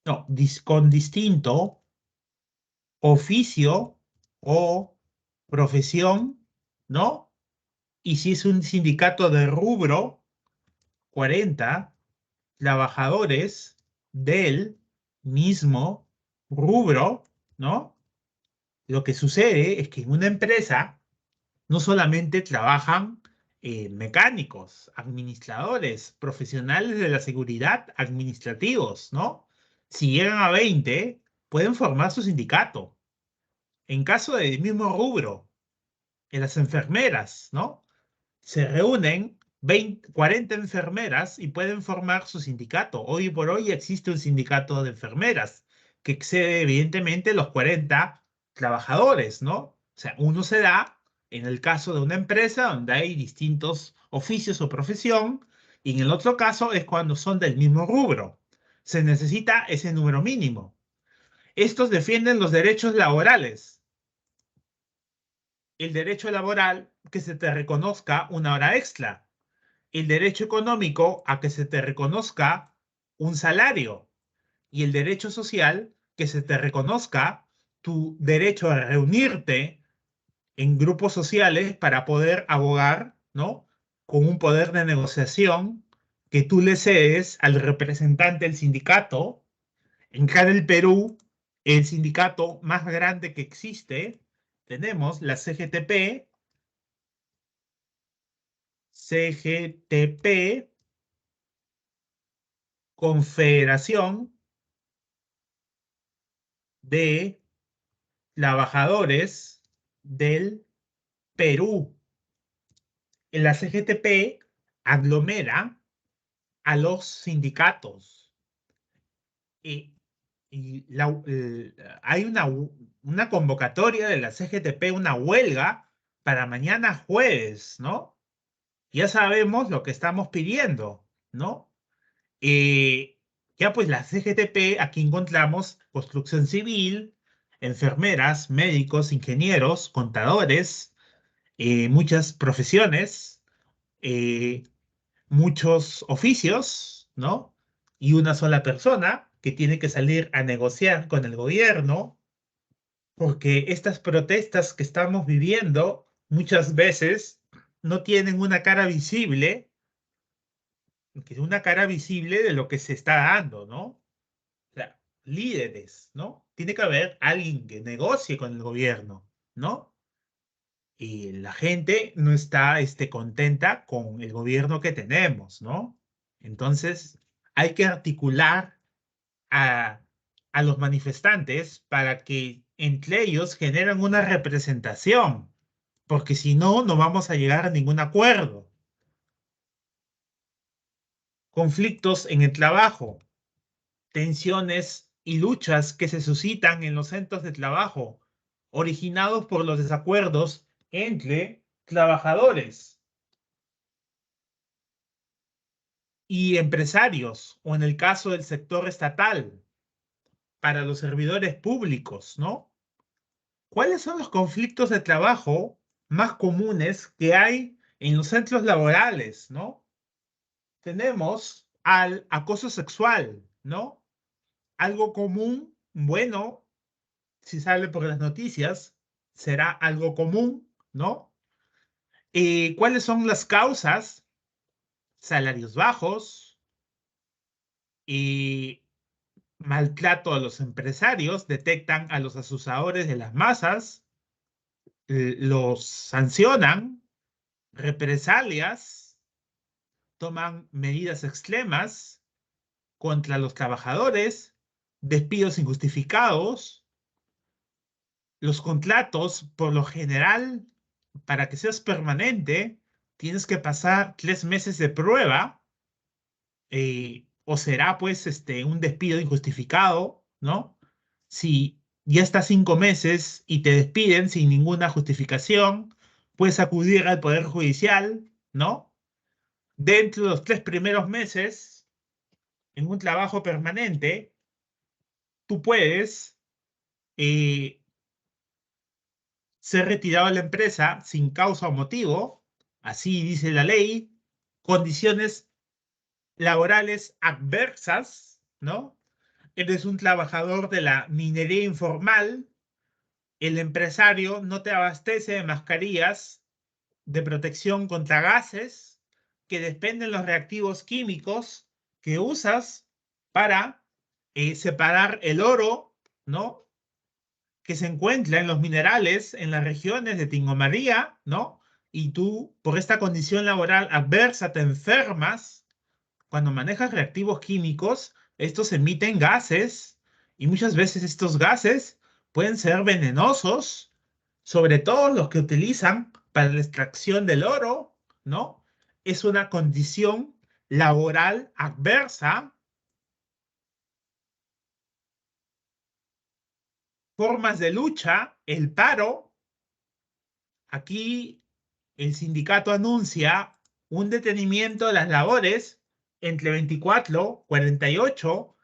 no, con distinto oficio o profesión, ¿no? Y si es un sindicato de rubro, 40 trabajadores del mismo rubro, ¿no? Lo que sucede es que en una empresa no solamente trabajan mecánicos, administradores, profesionales de la seguridad, administrativos, ¿no? Si llegan a 20, pueden formar su sindicato. En caso del mismo rubro, en las enfermeras, ¿no? Se reúnen 20, 40 enfermeras y pueden formar su sindicato. Hoy por hoy existe un sindicato de enfermeras que excede evidentemente los 40 trabajadores, ¿no? O sea, uno se da en el caso de una empresa donde hay distintos oficios o profesión, y en el otro caso es cuando son del mismo rubro. Se necesita ese número mínimo. Estos defienden los derechos laborales. El derecho laboral, que se te reconozca una hora extra. El derecho económico, a que se te reconozca un salario. Y el derecho social, que se te reconozca tu derecho a reunirte en grupos sociales para poder abogar, ¿no? Con un poder de negociación que tú le cedes al representante del sindicato. En cada el Perú, el sindicato más grande que existe, tenemos la CGTP, CGTP, Confederación de Trabajadores del Perú. La CGTP aglomera a los sindicatos. Y, hay una convocatoria de la CGTP, una huelga para mañana jueves, ¿no? Ya sabemos lo que estamos pidiendo, ¿no? Eh, ya pues la CGTP, aquí encontramos construcción civil, enfermeras, médicos, ingenieros, contadores, muchas profesiones, eh, muchos oficios, ¿no? Y una sola persona que tiene que salir a negociar con el gobierno, porque estas protestas que estamos viviendo muchas veces no tienen una cara visible, que es una cara visible de lo que se está dando, ¿no? O sea, líderes, ¿no? Tiene que haber alguien que negocie con el gobierno, ¿no? Y la gente no está contenta con el gobierno que tenemos, ¿no? Entonces, hay que articular a, a los manifestantes para que entre ellos generen una representación, porque si no, no vamos a llegar a ningún acuerdo. Conflictos en el trabajo, tensiones y luchas que se suscitan en los centros de trabajo, originados por los desacuerdos entre trabajadores y empresarios, o en el caso del sector estatal, para los servidores públicos, ¿no? ¿Cuáles son los conflictos de trabajo más comunes que hay en los centros laborales, ¿no? Tenemos al acoso sexual, ¿no? Algo común, bueno, si sale por las noticias, será algo común, ¿no? ¿Cuáles son las causas? Salarios bajos, y maltrato a los empresarios, detectan a los asusadores de las masas, los sancionan, represalias, toman medidas extremas, contra los trabajadores, despidos injustificados. Los contratos, por lo general, para que seas permanente, tienes que pasar 3 meses de prueba, o será pues un despido injustificado, ¿no? Si ya estás 5 meses y te despiden sin ninguna justificación, puedes acudir al Poder Judicial, ¿no? Dentro de los 3 primeros meses, en un trabajo permanente, tú puedes eh, ser retirado de la empresa sin causa o motivo, así dice la ley, condiciones laborales adversas, ¿no? Eres un trabajador de la minería informal, el empresario no te abastece de mascarillas de protección contra gases que dependen los reactivos químicos que usas para separar el oro, ¿no? Que se encuentra en los minerales en las regiones de Tingo María, ¿no? Y tú, por esta condición laboral adversa, te enfermas. Cuando manejas reactivos químicos, estos emiten gases y muchas veces estos gases pueden ser venenosos, sobre todo los que utilizan para la extracción del oro, ¿no? Es una condición laboral adversa. Formas de lucha, el paro. Aquí el sindicato anuncia un detenimiento de las labores entre 24, 48,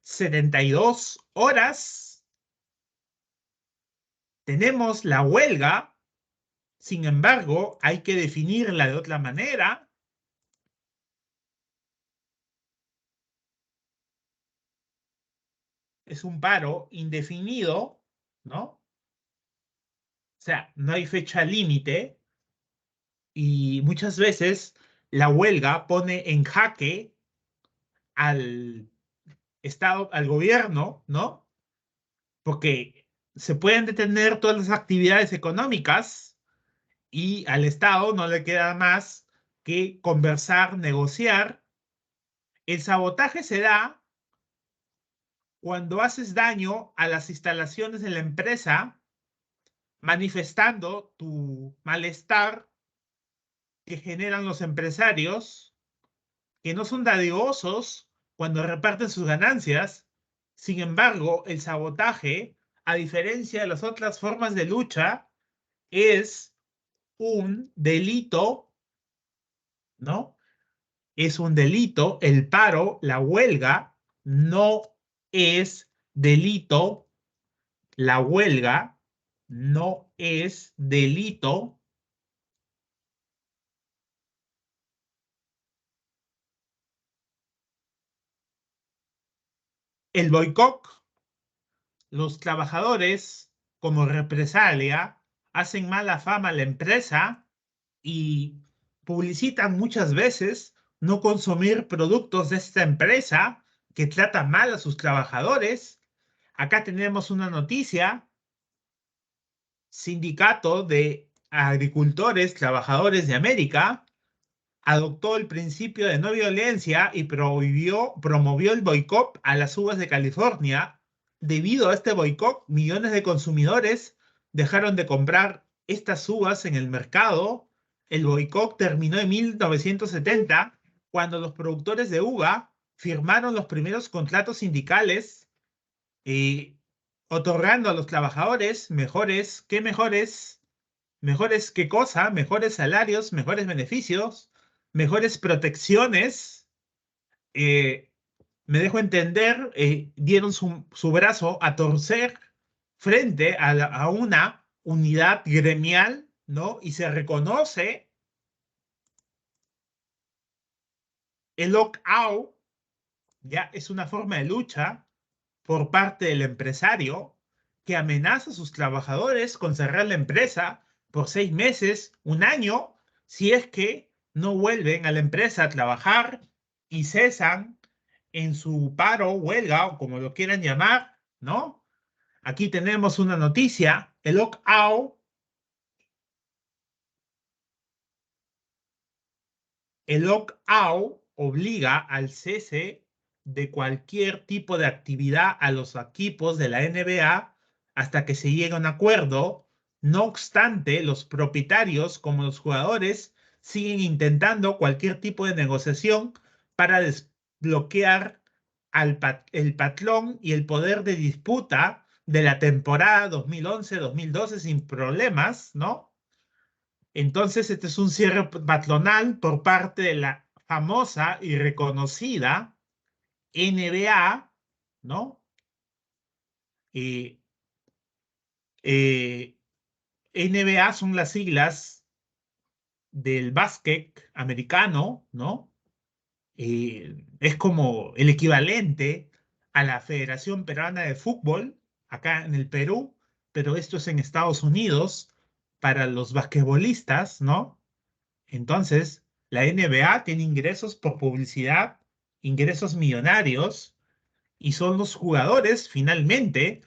72 horas. Tenemos la huelga, sin embargo, hay que definirla de otra manera. Es un paro indefinido, ¿no? O sea, no hay fecha límite y muchas veces la huelga pone en jaque al Estado, al gobierno, ¿no? Porque se pueden detener todas las actividades económicas y al Estado no le queda más que conversar, negociar. El sabotaje se da cuando haces daño a las instalaciones de la empresa, manifestando tu malestar que generan los empresarios, que no son dadivosos cuando reparten sus ganancias. Sin embargo, el sabotaje, a diferencia de las otras formas de lucha, es un delito, ¿no? Es un delito. El paro, la huelga, no es delito. La huelga no es delito. El boicot, los trabajadores, como represalia, hacen mala fama a la empresa y publicitan muchas veces no consumir productos de esta empresa que trata mal a sus trabajadores. Acá tenemos una noticia: Sindicato de Agricultores Trabajadores de América adoptó el principio de no violencia y promovió el boicot a las uvas de California. Debido a este boicot, millones de consumidores dejaron de comprar estas uvas en el mercado. El boicot terminó en 1970, cuando los productores de uva firmaron los primeros contratos sindicales, eh, otorgando a los trabajadores mejores qué cosa, mejores salarios, mejores beneficios, mejores protecciones. eh, Me dejo entender, dieron su brazo a torcer frente a una unidad gremial, ¿no? Y se reconoce el lockout, ya es una forma de lucha por parte del empresario que amenaza a sus trabajadores con cerrar la empresa por 6 meses, un año, si es que no vuelven a la empresa a trabajar y cesan en su paro, huelga o como lo quieran llamar, ¿no? Aquí tenemos una noticia: el lockout obliga al cese de cualquier tipo de actividad a los equipos de la NBA hasta que se llegue a un acuerdo. No obstante, los propietarios como los jugadores siguen intentando cualquier tipo de negociación para desbloquear el patrón y el poder de disputa de la temporada 2011-2012 sin problemas, ¿no? Entonces, este es un cierre patronal por parte de la famosa y reconocida NBA, ¿no? Eh, eh, NBA son las siglas del básquet americano, ¿no? Es como el equivalente a la Federación Peruana de Fútbol, acá en el Perú, pero esto es en Estados Unidos para los basquetbolistas, ¿no? Entonces, la NBA tiene ingresos por publicidad, ingresos millonarios, y son los jugadores finalmente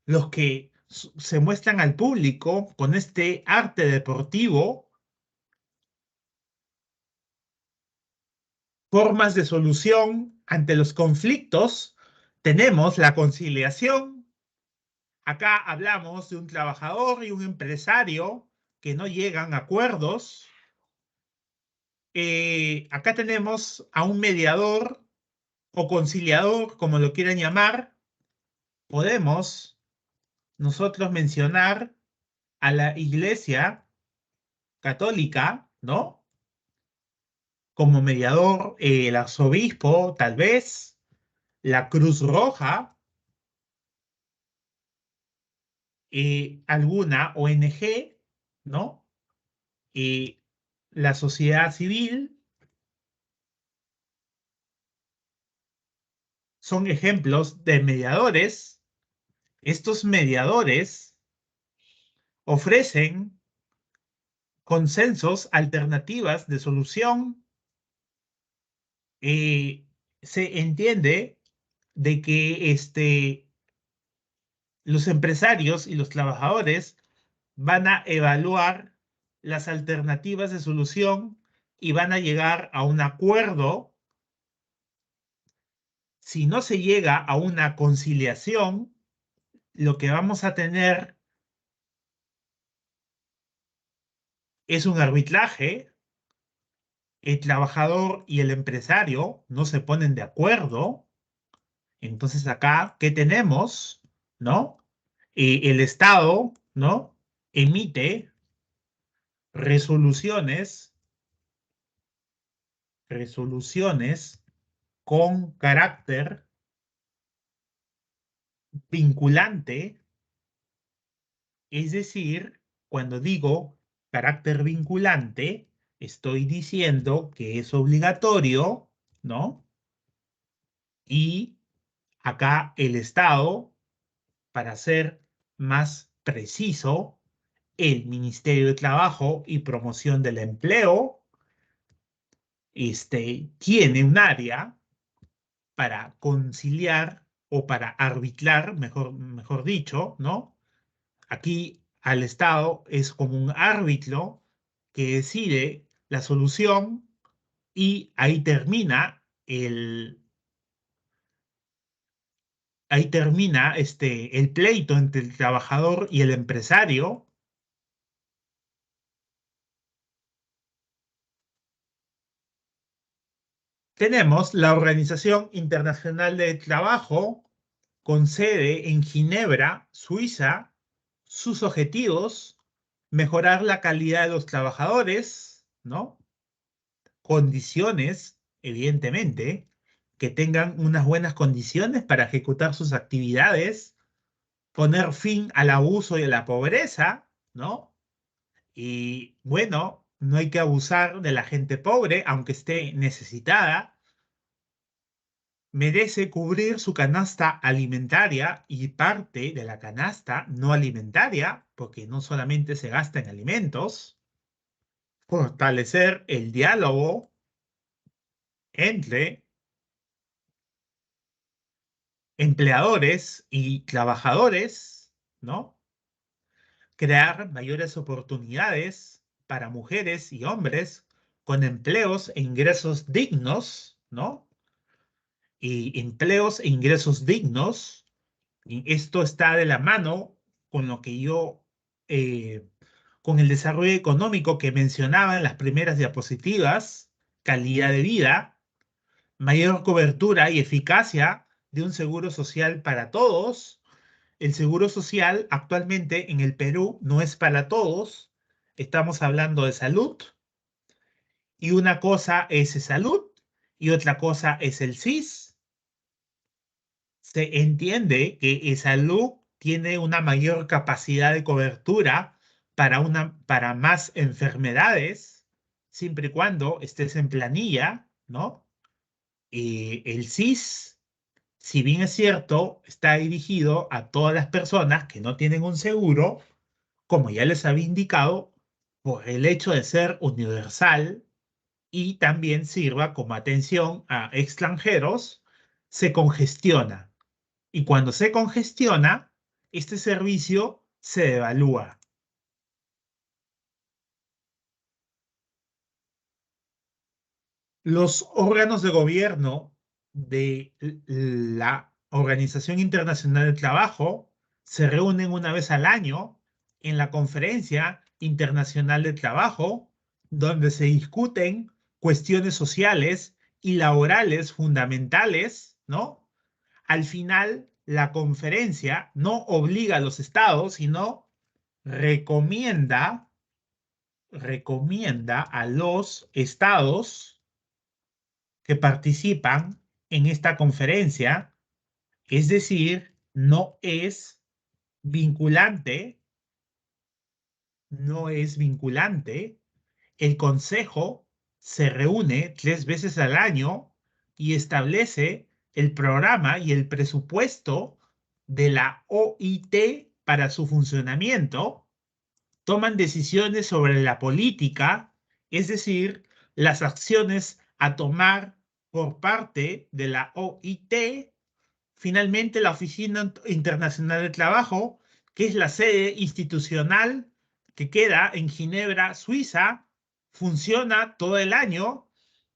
los que se muestran al público con este arte deportivo, formas de solución ante los conflictos. Tenemos la conciliación. Acá hablamos de un trabajador y un empresario que no llegan a acuerdos. Acá tenemos a un mediador o conciliador, como lo quieran llamar. Podemos nosotros mencionar a la Iglesia Católica, ¿no? Como mediador, el arzobispo, tal vez, la Cruz Roja, alguna ONG, ¿no? Eh, la sociedad civil son ejemplos de mediadores. Estos mediadores ofrecen consensos, alternativas de solución. Se entiende de que los empresarios y los trabajadores van a evaluar las alternativas de solución y van a llegar a un acuerdo. Si no se llega a una conciliación, lo que vamos a tener es un arbitraje. El trabajador y el empresario no se ponen de acuerdo. Entonces acá, ¿qué tenemos? ¿No? El Estado, ¿no? Emite resoluciones, resoluciones con carácter vinculante, es decir, cuando digo carácter vinculante, estoy diciendo que es obligatorio, ¿no? Y acá el Estado, para ser más preciso, el Ministerio de Trabajo y Promoción del Empleo, tiene un área para conciliar o para arbitrar, mejor dicho, ¿no? Aquí al Estado es como un árbitro que decide la solución y ahí termina el pleito entre el trabajador y el empresario. Tenemos la Organización Internacional del Trabajo con sede en Ginebra, Suiza. Sus objetivos: mejorar la calidad de los trabajadores, ¿no? Condiciones, evidentemente, que tengan unas buenas condiciones para ejecutar sus actividades, poner fin al abuso y a la pobreza, ¿no? Y bueno, no hay que abusar de la gente pobre, aunque esté necesitada. Merece cubrir su canasta alimentaria y parte de la canasta no alimentaria, porque no solamente se gasta en alimentos. Fortalecer el diálogo entre empleadores y trabajadores, ¿no? Crear mayores oportunidades para mujeres y hombres con empleos e ingresos dignos, ¿no? empleos e ingresos dignos. Y esto está de la mano con lo que con el desarrollo económico que mencionaba en las primeras diapositivas, calidad de vida, mayor cobertura y eficacia de un seguro social para todos. El seguro social actualmente en el Perú no es para todos. Estamos hablando de salud y una cosa es salud y otra cosa es el SIS. Se entiende que salud tiene una mayor capacidad de cobertura para más enfermedades, siempre y cuando estés en planilla, ¿no? El SIS, si bien es cierto, está dirigido a todas las personas que no tienen un seguro, como ya les había indicado, por el hecho de ser universal y también sirva como atención a extranjeros, se congestiona. Y cuando se congestiona, este servicio se devalúa. Los órganos de gobierno de la Organización Internacional del Trabajo se reúnen una vez al año en la Conferencia Internacional del Trabajo, donde se discuten cuestiones sociales y laborales fundamentales, ¿no? Al final, la conferencia no obliga a los estados, sino recomienda, recomienda a los estados que participan en esta conferencia, es decir, no es vinculante, no es vinculante. El Consejo se reúne 3 veces al año y establece el programa y el presupuesto de la OIT para su funcionamiento. Toman decisiones sobre la política, es decir, las acciones a tomar por parte de la OIT. Finalmente, la Oficina Internacional del Trabajo, que es la sede institucional que queda en Ginebra, Suiza, funciona todo el año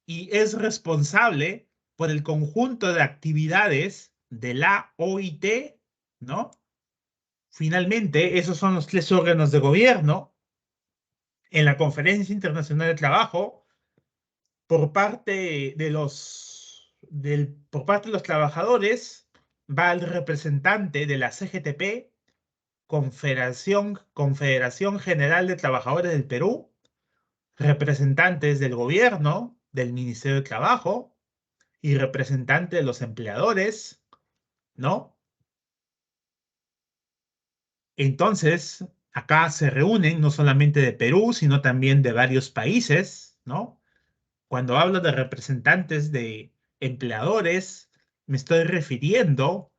y es responsable por el conjunto de actividades de la OIT, ¿no? Finalmente, esos son los 3 órganos de gobierno. En la Conferencia Internacional del Trabajo, por parte de los trabajadores, va el representante de la CGTP, Confederación General de Trabajadores del Perú, representantes del gobierno, del Ministerio de Trabajo y representantes de los empleadores, ¿no? Entonces, acá se reúnen no solamente de Perú, sino también de varios países, ¿no? Cuando hablo de representantes de empleadores, me estoy refiriendo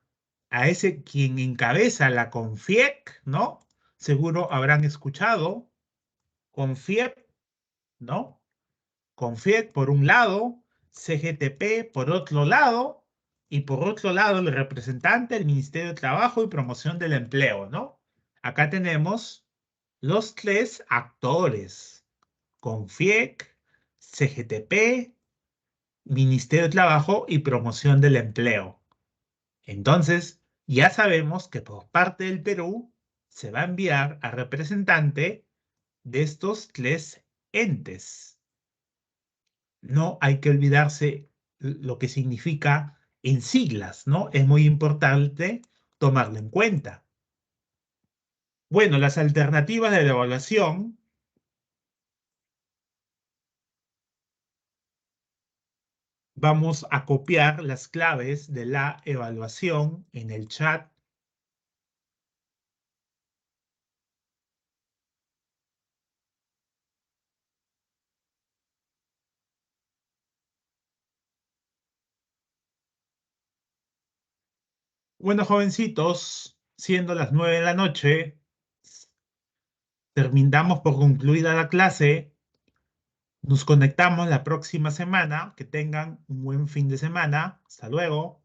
a ese quien encabeza la CONFIEC, ¿no? Seguro habrán escuchado CONFIEC, ¿no? CONFIEC por un lado, CGTP por otro lado, y por otro lado el representante del Ministerio de Trabajo y Promoción del Empleo, ¿no? Acá tenemos los 3 actores: CONFIEC, CGTP, Ministerio de Trabajo y Promoción del Empleo. Entonces, ya sabemos que por parte del Perú se va a enviar a representante de estos 3 entes. No hay que olvidarse lo que significa en siglas, ¿no? Es muy importante tomarlo en cuenta. Bueno, las alternativas de la evaluación. Vamos a copiar las claves de la evaluación en el chat. Bueno, jovencitos, siendo las 9 de la noche, terminamos por concluida la clase. Nos conectamos la próxima semana. Que tengan un buen fin de semana. Hasta luego.